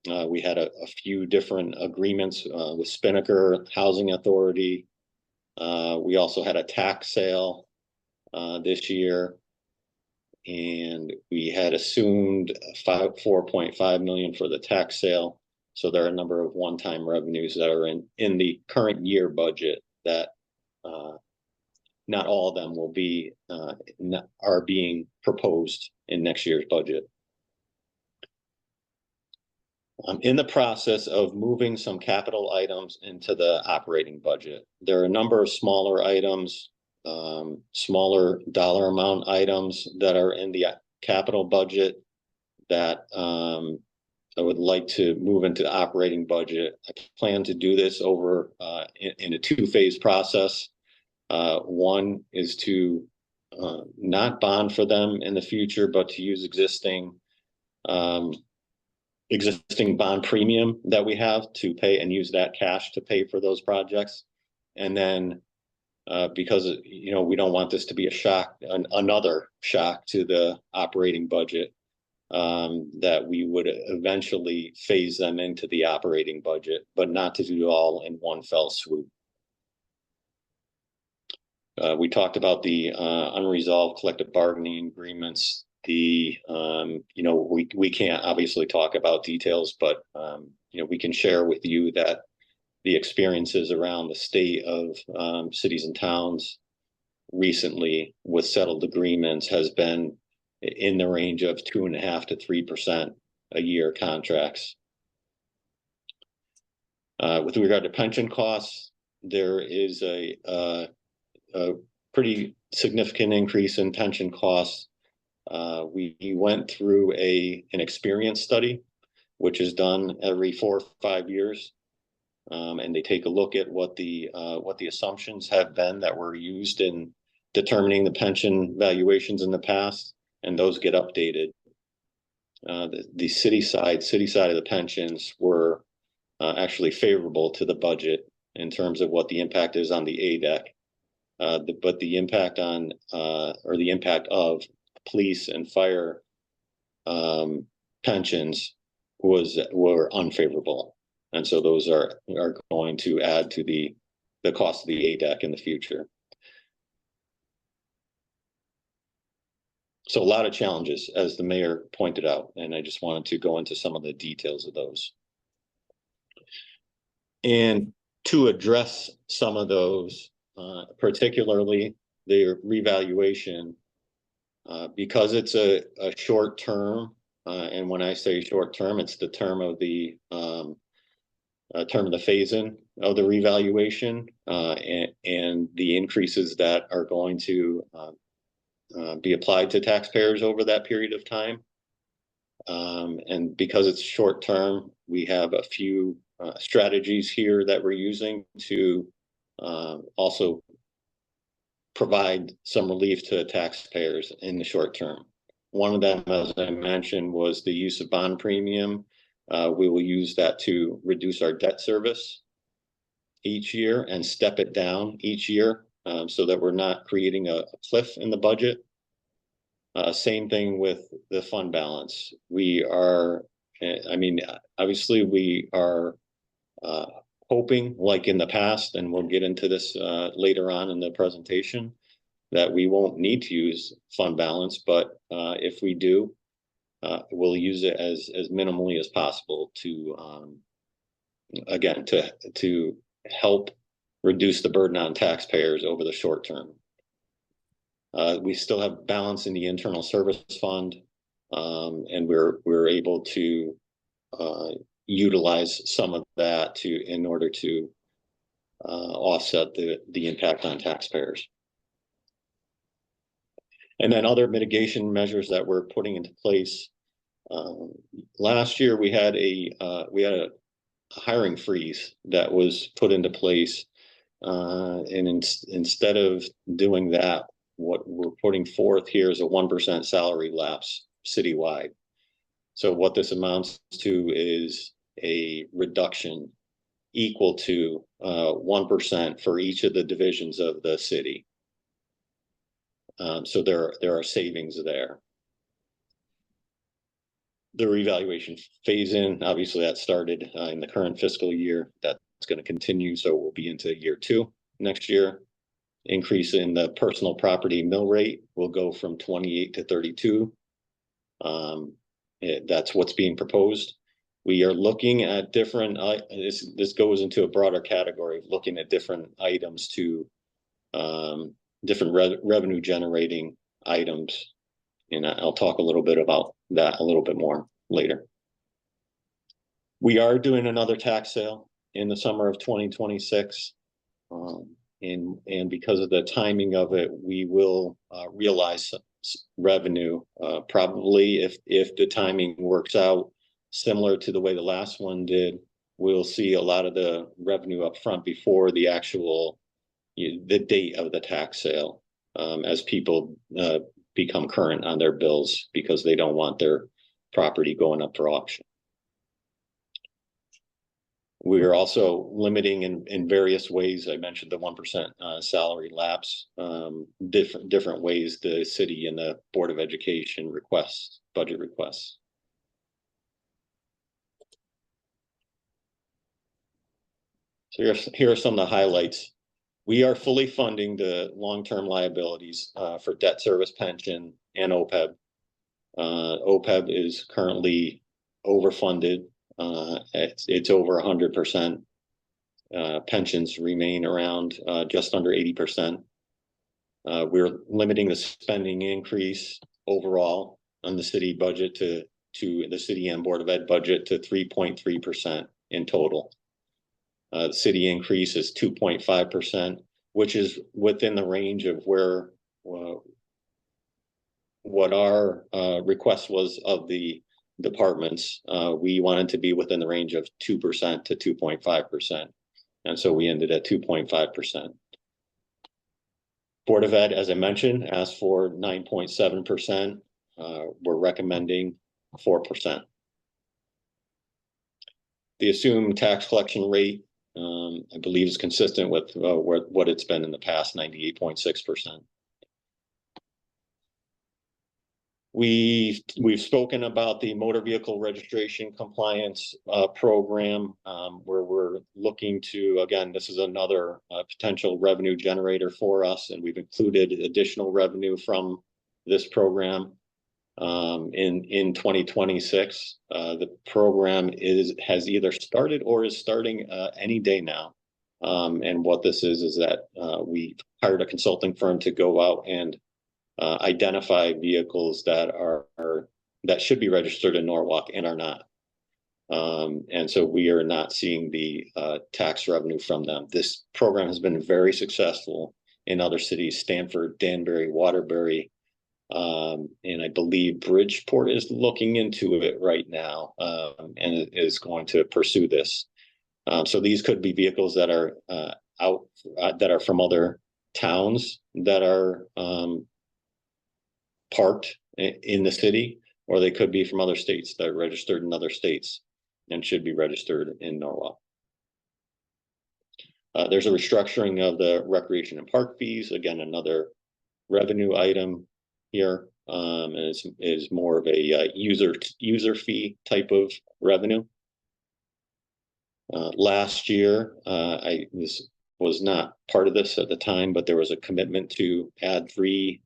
We had a few different agreements with Spinnaker Housing Authority. We also had a tax sale this year, and we had assumed $4.5 million for the tax sale. So there are a number of one-time revenues that are in the current year budget that not all of them will be are being proposed in next year's budget. I'm in the process of moving some capital items into the operating budget. There are a number of smaller items, smaller dollar amount items that are in the capital budget that I would like to move into the operating budget. I plan to do this over in a two-phase process. One is to not bond for them in the future, but to use existing bond premium that we have to pay and use that cash to pay for those projects. And then because we don't want this to be another shock to the operating budget, that we would eventually phase them into the operating budget, but not to do it all in one fell swoop. We talked about the unresolved collective bargaining agreements. We can't obviously talk about details, but we can share with you that the experiences around the state of cities and towns recently with settled agreements has been in the range of 2.5% to 3% a year contracts. With regard to pension costs, there is a pretty significant increase in pension costs. We went through an experience study, which is done every 4 or 5 years, and they take a look at what the assumptions have been that were used in determining the pension valuations in the past, and those get updated. The city side of the pensions were actually favorable to the budget in terms of what the impact is on the ADEC. But the impact on or the impact of police and fire pensions were unfavorable, and so those are going to add to the cost of the ADEC in the future. So a lot of challenges, as the mayor pointed out, and I just wanted to go into some of the details of those. And to address some of those, particularly the revaluation, because it's a short term, and when I say short term, it's the term of the phase-in of the revaluation, and the increases that are going to be applied to taxpayers over that period of time. And because it's short term, we have a few strategies here that we're using to also provide some relief to taxpayers in the short term. One of them, as I mentioned, was the use of bond premium. We will use that to reduce our debt service. each year and step it down each year, so that we're not creating a cliff in the budget. Same thing with the fund balance. We are, I mean, obviously we are hoping, like in the past, and we'll get into this later on in the presentation, that we won't need to use fund balance, but if we do, we'll use it as minimally as possible to, again, to help reduce the burden on taxpayers over the short term. We still have balance in the internal service fund, and we're able to utilize some of that in order to offset the impact on taxpayers. And then other mitigation measures that we're putting into place. Last year we had a hiring freeze that was put into place, and instead of doing that, what we're putting forth here is a 1% salary lapse citywide. So what this amounts to is a reduction equal to 1% for each of the divisions of the city. So there are savings there. The revaluation phase in, obviously that started in the current fiscal year. That's going to continue, so we'll be into year 2 next year. Increase in the personal property mill rate will go from 28 to 32. That's what's being proposed. We are looking at different, this goes into a broader category of looking at different items to different revenue generating items. And I'll talk a little bit about that a little bit more later. We are doing another tax sale in the summer of 2026. And because of the timing of it, we will realize revenue, probably if the timing works out similar to the way the last one did. We'll see a lot of the revenue up front before the actual the date of the tax sale, as people become current on their bills because they don't want their property going up for auction. We are also limiting in various ways. I mentioned the 1% salary lapse, different ways the city and the Board of Education requests, budget requests. So here are some of the highlights. We are fully funding the long-term liabilities for debt service pension and OPEB. OPEB is currently overfunded. It's over 100%. Pensions remain around just under 80%. We're limiting the spending increase overall on the city budget to the city and Board of Ed budget to 3.3% in total. The city increase is 2.5%, which is within the range of where what our request was of the departments. We wanted to be within the range of 2% to 2.5%, and so we ended at 2.5%. Board of Ed, as I mentioned, asked for 9.7%. We're recommending 4%. The assumed tax collection rate, I believe, is consistent with what it's been in the past, 98.6%. We've spoken about the motor vehicle registration compliance program, where we're looking to, again, this is another potential revenue generator for us, and we've included additional revenue from this program in 2026. The program has either started or is starting any day now. And what this is that we hired a consulting firm to go out and identify vehicles that should be registered in Norwalk and are not. And so we are not seeing the tax revenue from them. This program has been very successful in other cities: Stanford, Danbury, Waterbury, and I believe Bridgeport is looking into it right now, and is going to pursue this. So these could be vehicles that are that are from other towns that are parked in the city, or they could be from other states that are registered in other states and should be registered in Norwalk. There's a restructuring of the recreation and park fees, again, another revenue item here. And is more of a user fee type of revenue. Last year, this was not part of this at the time, but there was a commitment to add 3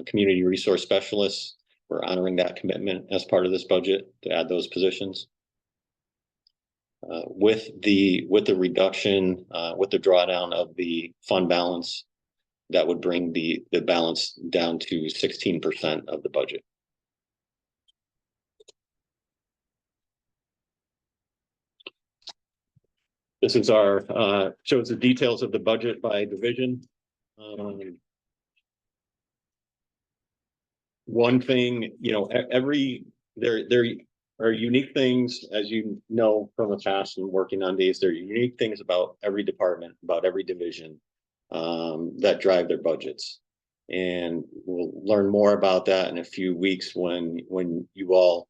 community resource specialists. We're honoring that commitment as part of this budget to add those positions. With the reduction, with the drawdown of the fund balance, that would bring the balance down to 16% of the budget. This is our shows the details of the budget by division. One thing, you know, there are unique things, as you know from the past and working on these. There are unique things about every department, about every division, that drive their budgets, and we'll learn more about that in a few weeks when you all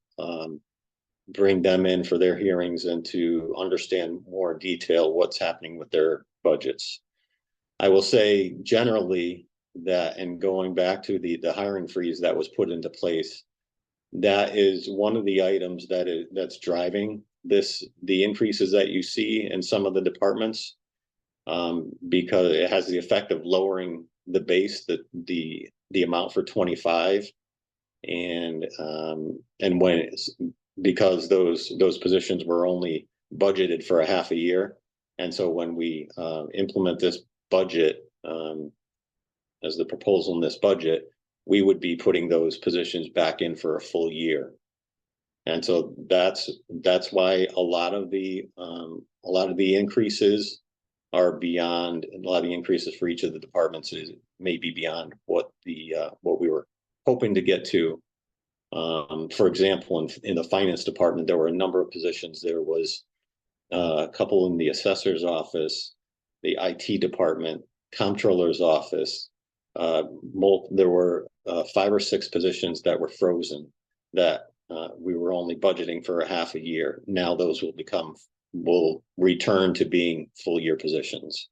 bring them in for their hearings and to understand more detail what's happening with their budgets. I will say generally that, and going back to the hiring freeze that was put into place, that is one of the items that's driving the increases that you see in some of the departments, because it has the effect of lowering the base, the amount for 25, and when because those positions were only budgeted for a half a year, and so when we implement this budget, as the proposal in this budget, we would be putting those positions back in for a full year. And so that's why a lot of the increases are beyond, a lot of the increases for each of the departments is maybe beyond what we were hoping to get to. For example, in the finance department, there were a number of positions. There was a couple in the assessor's office, the IT department, comptroller's office. There were 5 or 6 positions that were frozen that we were only budgeting for a half a year. Now those will return to being full year positions.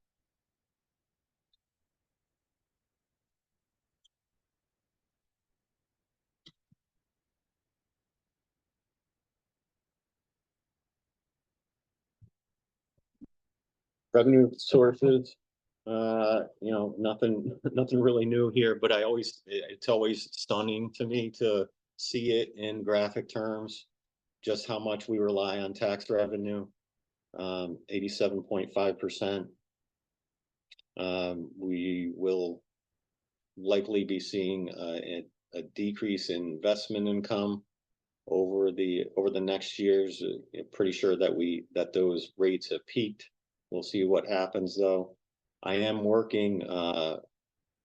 Revenue sources, you know, nothing really new here, but it's always stunning to me to see it in graphic terms, just how much we rely on tax revenue, 87.5%. We will likely be seeing a decrease in investment income over the next years. Pretty sure that those rates have peaked. We'll see what happens though. I am working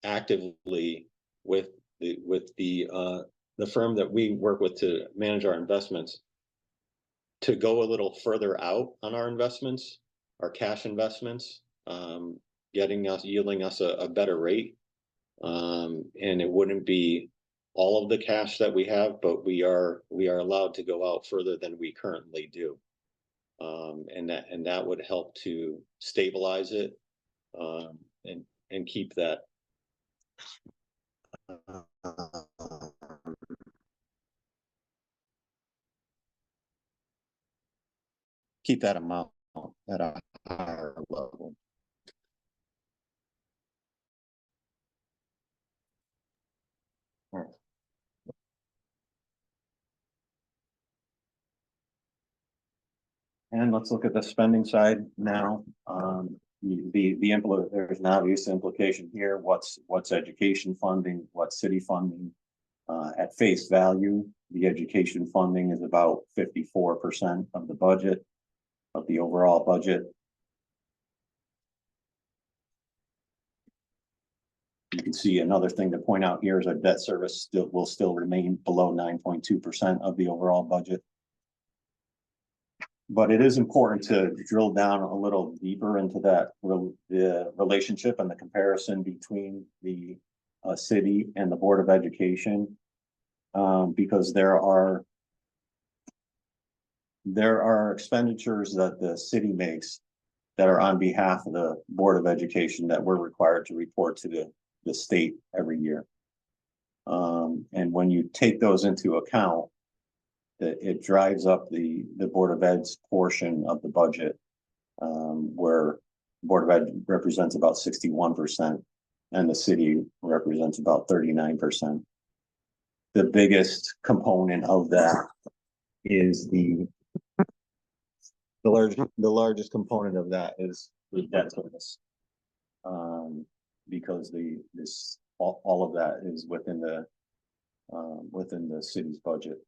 actively with the firm that we work with to manage our investments, to go a little further out on our investments, our cash investments, yielding us a better rate. And it wouldn't be all of the cash that we have, but we are allowed to go out further than we currently do. And that would help to stabilize it, and keep that amount at a higher level. All right. And let's look at the spending side now. There's an obvious implication here. What's education funding? What's city funding? At face value, the education funding is about 54% of the budget, of the overall budget. You can see another thing to point out here is our debt service will still remain below 9.2% of the overall budget. But it is important to drill down a little deeper into the relationship and the comparison between the city and the Board of Education, because there are expenditures that the city makes that are on behalf of the Board of Education that we're required to report to the state every year. And when you take those into account, it drives up the Board of Ed's portion of the budget, where Board of Ed represents about 61% and the city represents about 39%. The biggest component of that is the largest component of that is the debt service. Because all of that is within the city's budget.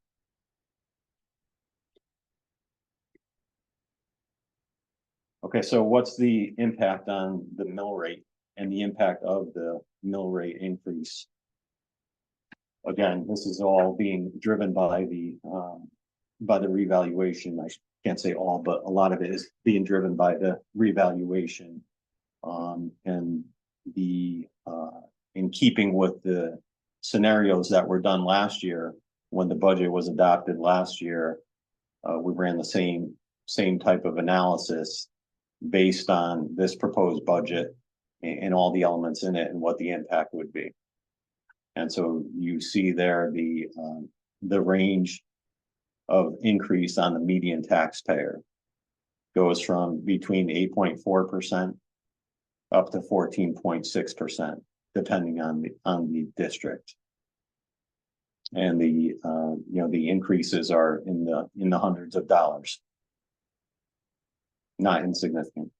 Okay, so what's the impact on the mill rate and the impact of the mill rate increase? Again, this is all being driven by the revaluation. I can't say all, but a lot of it is being driven by the revaluation. And in keeping with the scenarios that were done last year, when the budget was adopted last year, we ran the same type of analysis based on this proposed budget and all the elements in it and what the impact would be. And so you see there the range of increase on the median taxpayer goes from between 8.4% up to 14.6%, depending on the district. And the increases are in the hundreds of dollars. Not insignificant.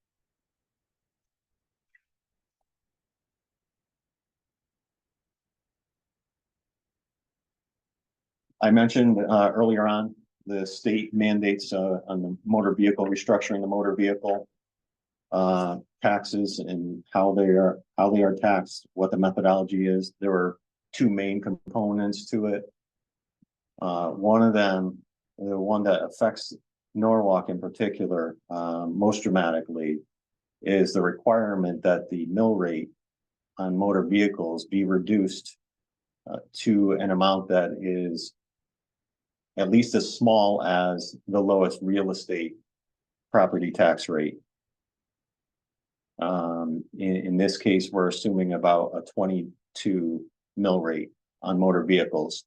I mentioned earlier on the state mandates on the motor vehicle, restructuring the motor vehicle taxes and how they are taxed, what the methodology is. There were two main components to it. One of them, the one that affects Norwalk in particular, most dramatically, is the requirement that the mill rate on motor vehicles be reduced to an amount that is at least as small as the lowest real estate property tax rate. In this case, we're assuming about a 22 mill rate on motor vehicles.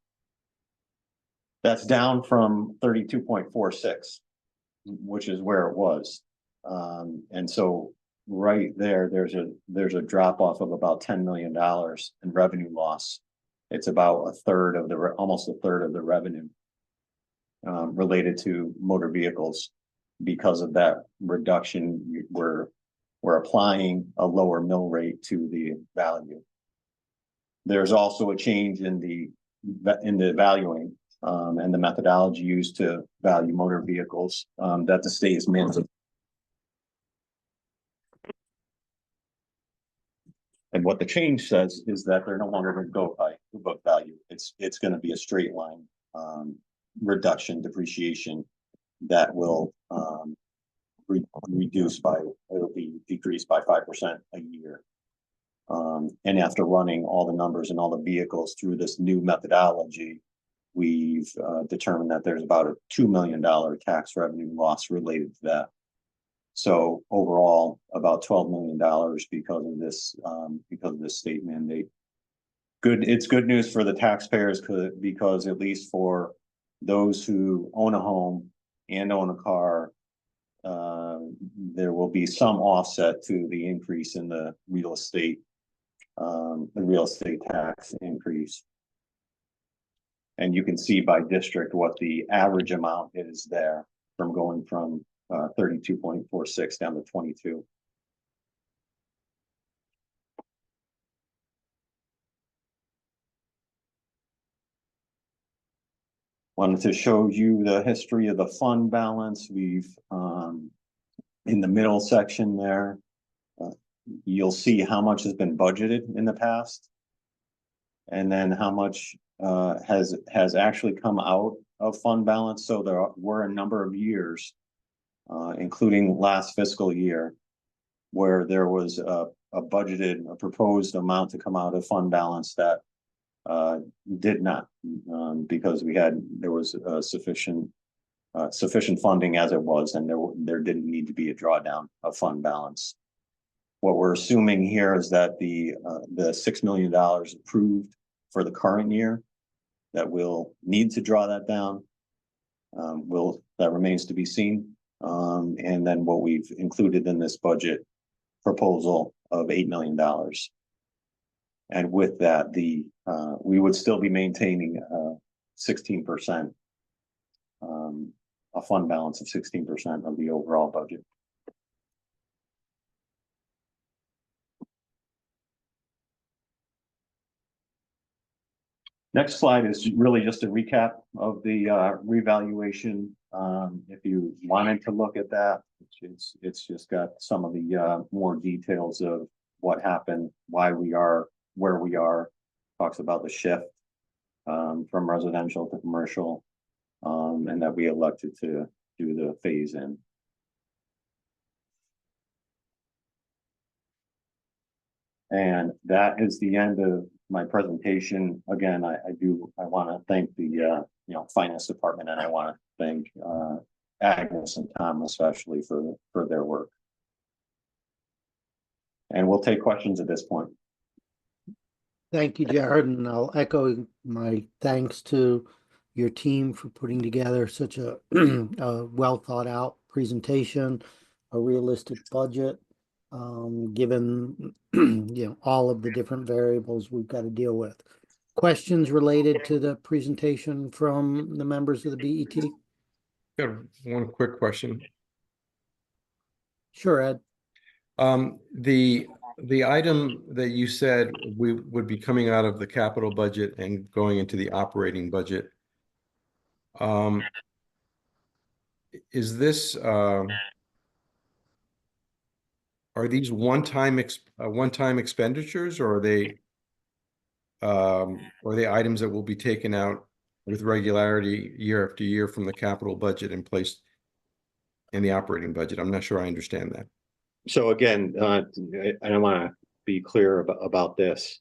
That's down from 32.46, which is where it was. And so right there, there's a drop off of about $10 million in revenue loss. It's about almost a third of the revenue related to motor vehicles. Because of that reduction, we're applying a lower mill rate to the value. There's also a change in the valuing and the methodology used to value motor vehicles that the state is mandating. And what the change says is that they're no longer going to go by book value. It's going to be a straight line reduction, depreciation that will it'll be decreased by 5% a year. And after running all the numbers and all the vehicles through this new methodology, we've determined that there's about a $2 million tax revenue loss related to that. So overall, about $12 million because of this state mandate. It's good news for the taxpayers because at least for those who own a home and own a car, there will be some offset to the increase in the real estate tax increase. And you can see by district what the average amount is there from going from 32.46 down to 22. Wanted to show you the history of the fund balance. We've in the middle section there, you'll see how much has been budgeted in the past, and then how much has actually come out of fund balance. So there were a number of years, including last fiscal year, where there was a proposed amount to come out of fund balance that did not, because there was sufficient sufficient funding as it was, and there didn't need to be a drawdown of fund balance. What we're assuming here is that the $6 million approved for the current year, that we'll need to draw that down. That remains to be seen. And then what we've included in this budget proposal of $8 million. And with that, we would still be maintaining 16%, a fund balance of 16% of the overall budget. Next slide is really just a recap of the revaluation. If you wanted to look at that, it's just got some of the more details of what happened, why we are where we are. Talks about the shift from residential to commercial, and that we elected to do the phase in. And that is the end of my presentation. Again, I want to thank the finance department, and I want to thank Agnes and Tom especially for their work. And we'll take questions at this point. Thank you, Jared, and I'll echo my thanks to your team for putting together such a, a well thought out presentation, a realistic budget, given all of the different variables we've got to deal with. Questions related to the presentation from the members of the BET? Got one quick question. Sure, Ed. The item that you said we would be coming out of the capital budget and going into the operating budget. Is this are these one-time expenditures, or are they items that will be taken out with regularity year after year from the capital budget and placed in the operating budget? I'm not sure I understand that. So again, I want to be clear about this.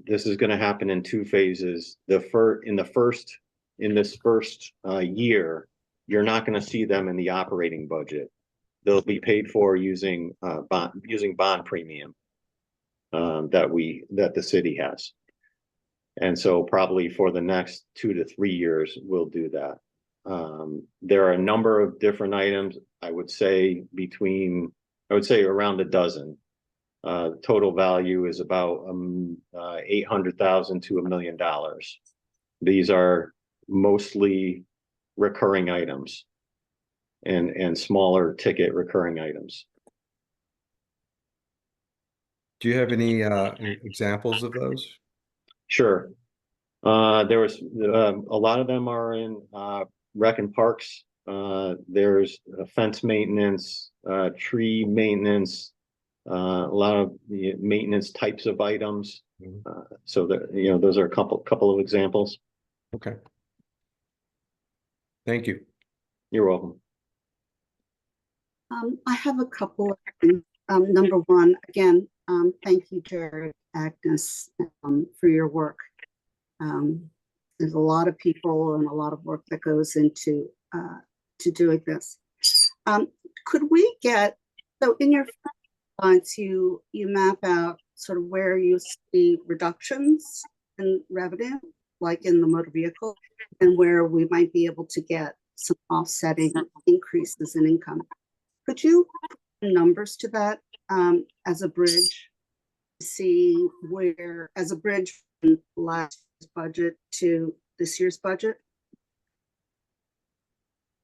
This is going to happen in two phases. In this first year, you're not going to see them in the operating budget. They'll be paid for using bond premium that the city has. And so probably for the next 2 to 3 years, we'll do that. There are a number of different items. I would say around a dozen. Total value is about $800,000 to $1 million. These are mostly recurring items and smaller ticket recurring items. Do you have any examples of those? Sure. There was a lot of them are in rec and parks. There's fence maintenance, tree maintenance, a lot of the maintenance types of items. So that those are a couple of examples. Okay. Thank you. You're welcome. I have a couple of things. Number one, again, thank you, Jared, Agnes, for your work. There's a lot of people and a lot of work that goes into to doing this. Could we get, so in your slides, you map out sort of where you see reductions in revenue, like in the motor vehicle, and where we might be able to get some offsetting increases in income. Could you put numbers to that as a bridge, see where, as a bridge from last year's budget to this year's budget?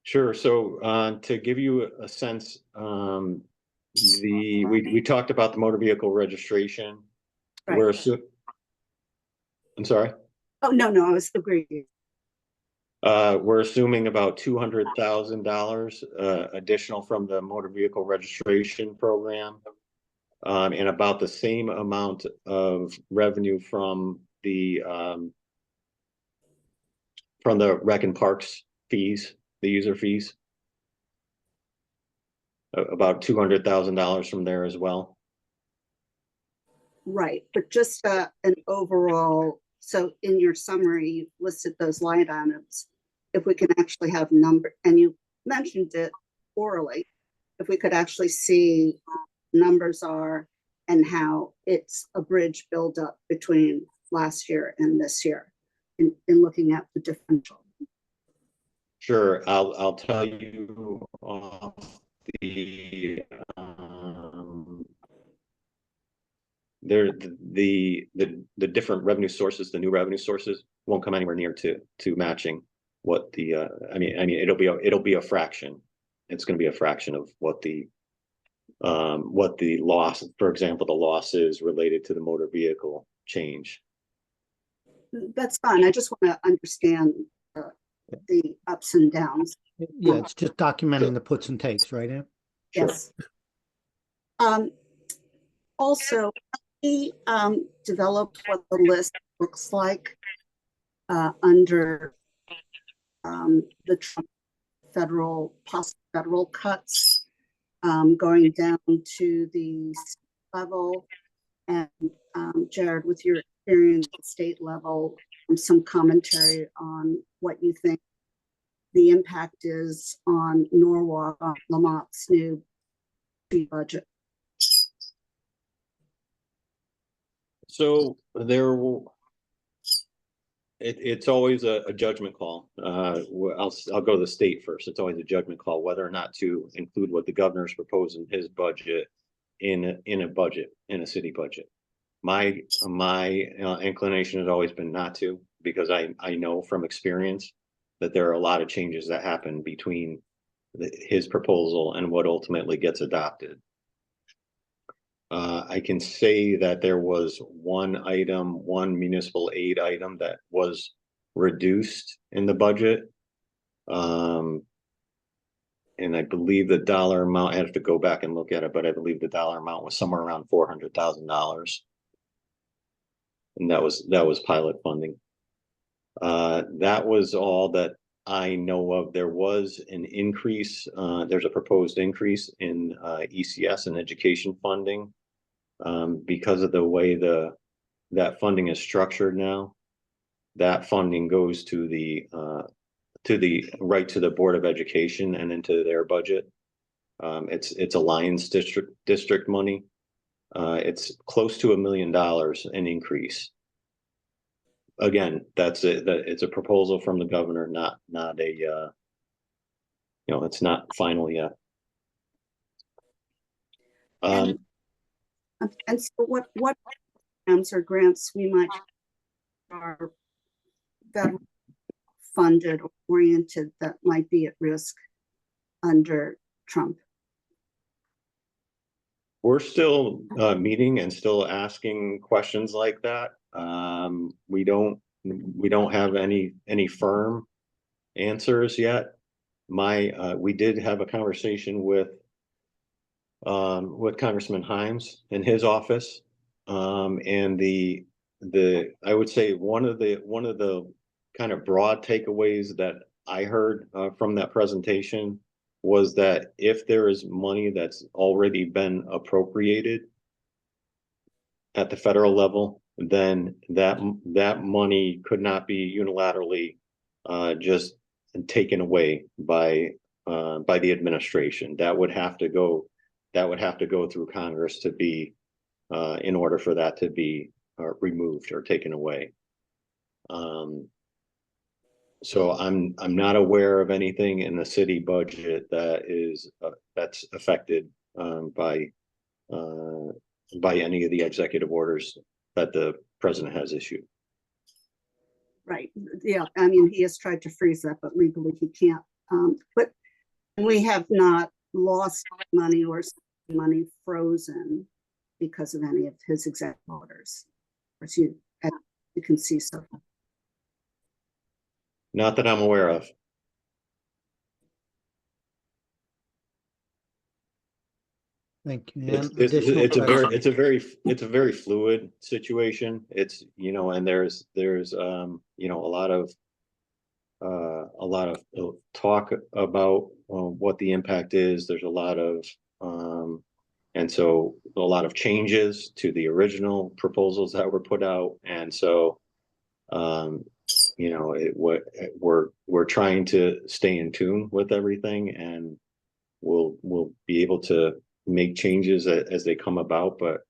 Sure. So to give you a sense, we talked about the motor vehicle registration. Right. I'm sorry. Oh, no, I was agreeing. We're assuming about $200,000 additional from the motor vehicle registration program, and about the same amount of revenue from the rec and parks fees, the user fees. About $200,000 from there as well. Right, but just an overall, so in your summary, you listed those line items. if we can actually have number, and you mentioned it orally, if we could actually see numbers are and how it's a bridge buildup between last year and this year in looking at the differential. Sure, I'll tell you the there the different revenue sources, the new revenue sources won't come anywhere near to matching what the I mean it'll be a fraction. It's going to be a fraction of what the loss, for example, the loss is related to the motor vehicle change. That's fine. I just want to understand the ups and downs. Yeah, it's just documenting the puts and takes, right, Ann? Sure. Yes. Also, we developed what the list looks like under the Trump federal cuts, going down to the state level. And Jared, with your experience at state level, some commentary on what you think the impact is on Norwalk, on Lamont's new budget. So it's always a judgment call. I'll go to the state first. It's always a judgment call whether or not to include what the governor's proposing his budget in a city budget. My inclination has always been not to, because I know from experience that there are a lot of changes that happen between his proposal and what ultimately gets adopted. I can say that there was one municipal aid item that was reduced in the budget. And I believe the dollar amount, I have to go back and look at it, but I believe the dollar amount was somewhere around $400,000. And that was pilot funding. That was all that I know of. There was an increase, there's a proposed increase in ECS and education funding. Because of the way that funding is structured now, that funding goes to the Board of Education and into their budget. It's Alliance district money. It's close to $1 million an increase. Again, that's it. It's a proposal from the governor, not a it's not final yet. And so what programs or grants we might are that funded or oriented that might be at risk under Trump? We're still meeting and still asking questions like that. We don't have any firm answers yet. We did have a conversation with Congressman Himes in his office, and I would say one of the kind of broad takeaways that I heard from that presentation was that if there is money that's already been appropriated at the federal level, then that money could not be unilaterally just taken away by the administration. That would have to go through Congress to be in order for that to be removed or taken away. So I'm not aware of anything in the city budget that is that's affected by any of the executive orders that the president has issued. Right. Yeah. I mean, he has tried to freeze that, but legally he can't. But we have not lost money or money frozen because of any of his executive orders, as you can see. So. Not that I'm aware of. Thank you. It's a very fluid situation. It's, and there's a lot of talk about what the impact is. There's a lot of and so a lot of changes to the original proposals that were put out, and so we're trying to stay in tune with everything, and we'll be able to make changes as they come about, but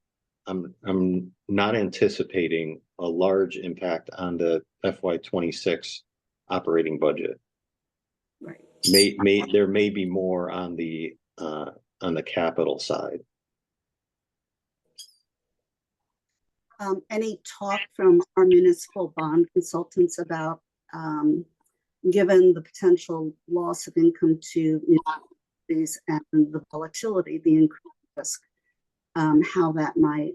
I'm not anticipating a large impact on the FY26 operating budget. Right. There may be more on the capital side. Any talk from our municipal bond consultants about, given the potential loss of income to municipalities and the volatility, the increased risk, how that might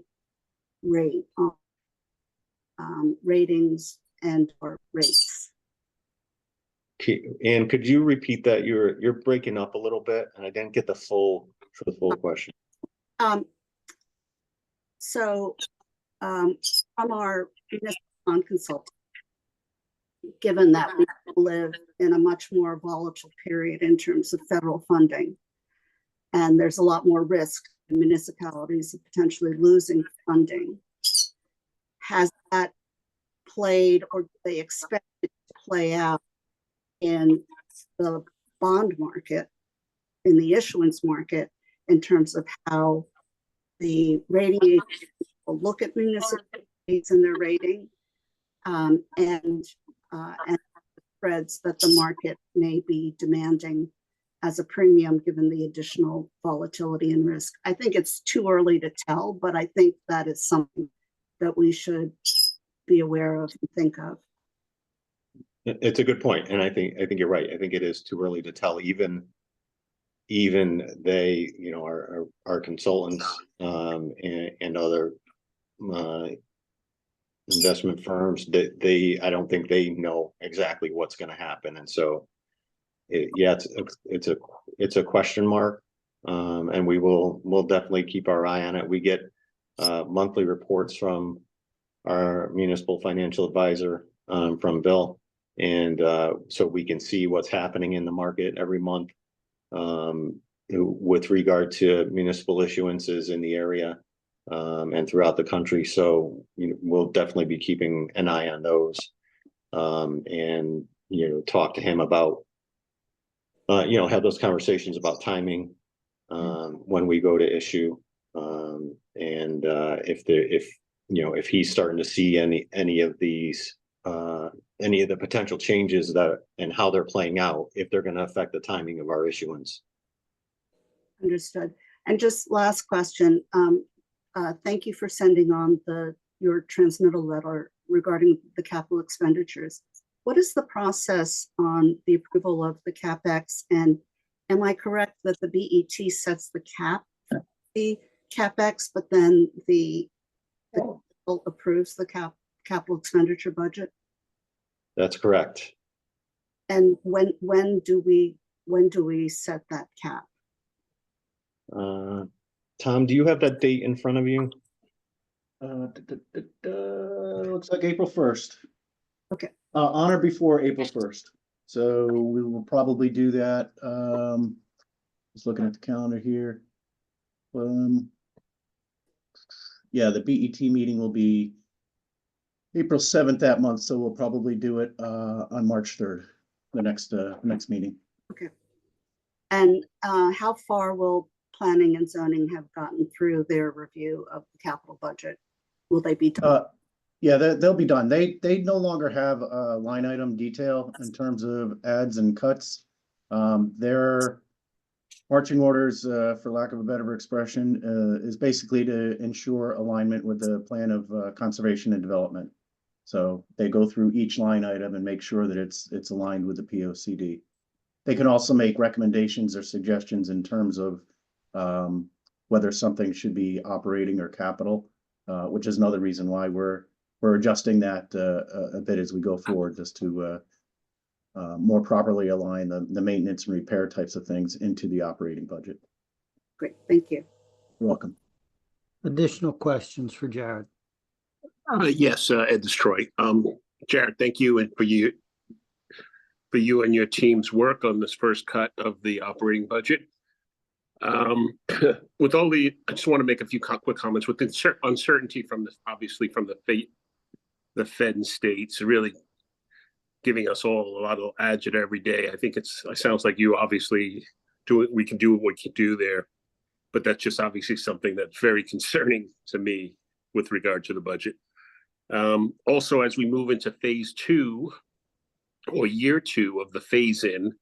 rate on ratings and or rates? And could you repeat that? You're breaking up a little bit, and I didn't get the full question. From our municipal bond consultant, given that we live in a much more volatile period in terms of federal funding, and there's a lot more risk in municipalities of potentially losing funding, has that played, or do they expect it to play out in the bond market, in the issuance market, in terms of how the rating agencies will look at municipalities and their rating, and the spreads that the market may be demanding as a premium given the additional volatility and risk? I think it's too early to tell, but I think that is something that we should be aware of and think of. It's a good point, and I think you're right. I think it is too early to tell. Even they, our consultants and other investment firms, that I don't think they know exactly what's going to happen, and so it's a question mark, and we'll definitely keep our eye on it. We get monthly reports from our municipal financial advisor, from Bill, and so we can see what's happening in the market every month with regard to municipal issuances in the area and throughout the country. So we'll definitely be keeping an eye on those, and talk to him about have those conversations about timing when we go to issue, and if he's starting to see any of these any of the potential changes that and how they're playing out, if they're going to affect the timing of our issuance. Understood. And just last question. Thank you for sending on your transmittal letter regarding the capital expenditures. What is the process on the approval of the CapEx? And am I correct that the BET sets the CapEx, but then the approves the capital expenditure budget? That's correct. And when do we set that cap? Tom, do you have that date in front of you? Looks like April 1st. Okay. On or before April 1st. So we will probably do that. Just looking at the calendar here. Yeah, the BET meeting will be April 7th that month, so we'll probably do it on March 3rd, the next meeting. Okay. And how far will planning and zoning have gotten through their review of the capital budget? Will they be done? Yeah, they'll be done. They no longer have a line item detail in terms of adds and cuts. Their marching orders, for lack of a better expression, is basically to ensure alignment with the plan of conservation and development. So they go through each line item and make sure that it's aligned with the POCD. They can also make recommendations or suggestions in terms of whether something should be operating or capital, which is another reason why we're adjusting that a bit as we go forward, just to more properly align the maintenance and repair types of things into the operating budget. Great, thank you. You're welcome. Additional questions for Jared? Yes, Ed Destroy. Jared, thank you, and for you and your team's work on this first cut of the operating budget. With all I just want to make a few quick comments. With the uncertainty from this, obviously from the Fed and states, really giving us all a lot of agita every day. I think it sounds like you obviously we can do what we can do there, but that's just obviously something that's very concerning to me with regard to the budget. Also, as we move into phase 2 or year 2 of the phase in,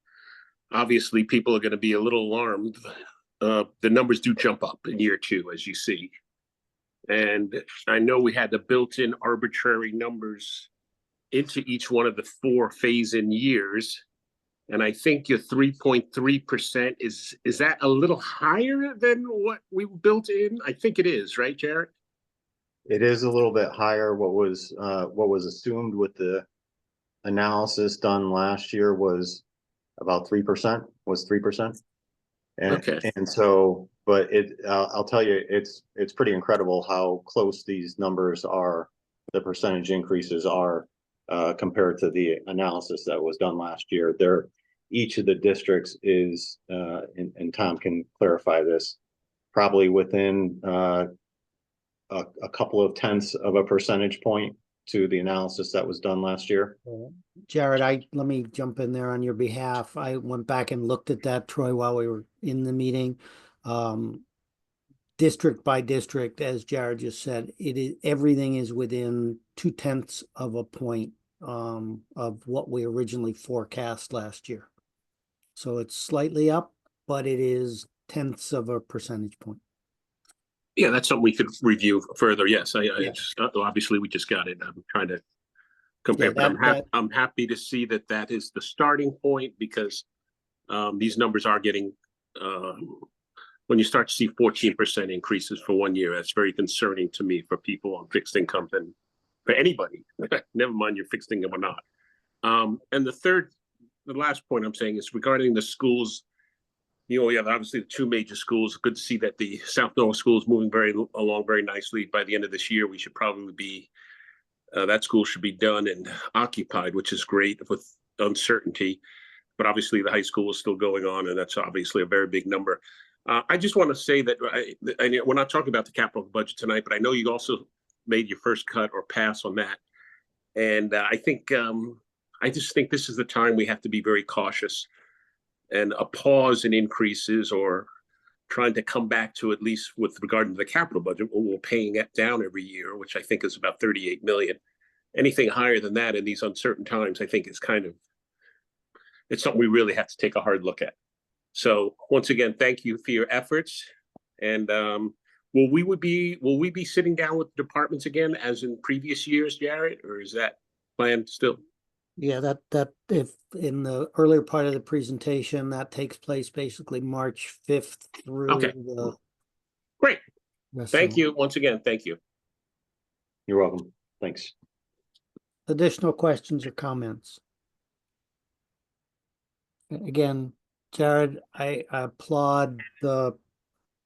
obviously people are going to be a little alarmed. The numbers do jump up in year 2, as you see. And I know we had the built-in arbitrary numbers into each one of the 4 phase-in years. And I think your 3.3% is that a little higher than what we built in? I think it is, right, Jared? It is a little bit higher. What was assumed with the analysis done last year was about 3%, was 3%. Okay. And so, but I'll tell you, it's pretty incredible how close these numbers are, the percentage increases are compared to the analysis that was done last year. Each of the districts is, and Tom can clarify this, probably within a couple of tenths of a percentage point to the analysis that was done last year. Jared, let me jump in there on your behalf. I went back and looked at that, Troy, while we were in the meeting. District by district, as Jared just said, everything is within 0.2 of a point of what we originally forecast last year. So it's slightly up, but it is 0.1 of a percentage point. Yeah, that's something we could review further. Yes, Yeah. Obviously we just got it. I'm trying to compare, Yeah, but I'm happy to see that is the starting point, because these numbers are getting, when you start to see 14% increases for 1 year, that's very concerning to me for people on fixed income and for anybody, never mind your fixed income or not. And the last point I'm saying is regarding the schools. We have obviously the 2 major schools. Good to see that the South Norwalk School is moving along very nicely. By the end of this year, we should probably be, that school should be done and occupied, which is great with uncertainty. But obviously the high school is still going on, and that's obviously a very big number. I just want to say that we're not talking about the capital budget tonight, but I know you also made your first cut or pass on that. And I just think this is the time we have to be very cautious. And a pause in increases, or trying to come back to, at least with regard to the capital budget, we're paying it down every year, which I think is about 38 million. Anything higher than that in these uncertain times, I think is it's something we really have to take a hard look at. So once again, thank you for your efforts. And will we be sitting down with departments again as in previous years, Jared, or is that planned still? Yeah, that if in the earlier part of the presentation, that takes place basically March 5th through Okay. the Great. rest of Thank the- you once again. Thank you. You're welcome. Thanks. Additional questions or comments? Again, Jared, I applaud the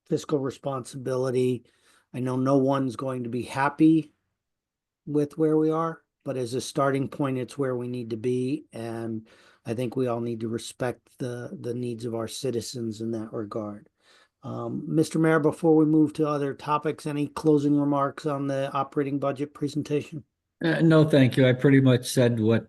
fiscal responsibility. I know no one's going to be happy with where we are, but as a starting point, it's where we need to be. And I think we all need to respect the needs of our citizens in that regard. Mr. Mayor, before we move to other topics, any closing remarks on the operating budget presentation? No, thank you. I pretty much said what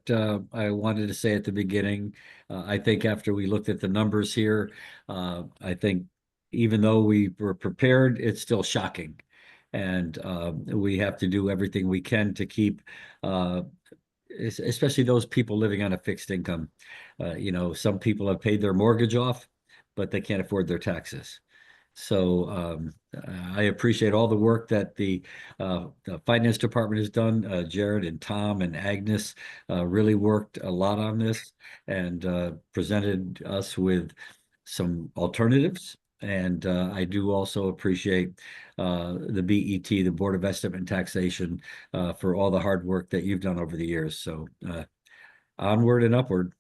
I wanted to say at the beginning. I think after we looked at the numbers here, I think even though we were prepared, it's still shocking. And we have to do everything we can to keep, especially those people living on a fixed income. Some people have paid their mortgage off, but they can't afford their taxes. So I appreciate all the work that the finance department has done. Jared and Tom and Agnes really worked a lot on this and presented us with some alternatives. And I do also appreciate the BET, the Board of Estimate and Taxation, for all the hard work that you've done over the years. So onward and upward.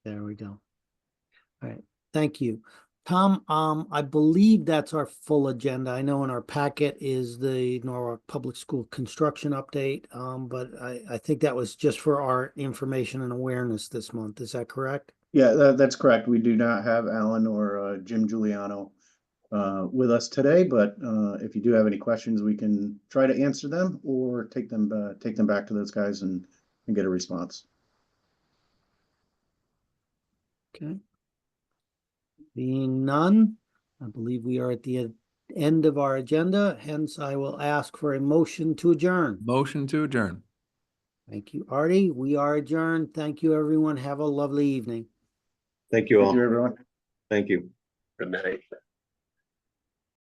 There we go. All right, thank you. Tom, I believe that's our full agenda. I know in our packet is the Norwalk Public School construction update, but I think that was just for our information and awareness this month. Is that correct? Yeah, that's correct. We do not have Alan or Jim Giuliano with us today, but if you do have any questions, we can try to answer them or take them back to those guys and get a response. Okay. Being none, I believe we are at the end of our agenda, hence I will ask for a motion to adjourn. Motion to adjourn. Thank you, Artie. We are adjourned. Thank you, everyone. Have a lovely evening. Thank you Thank all. you, everyone. Thank you. Good night.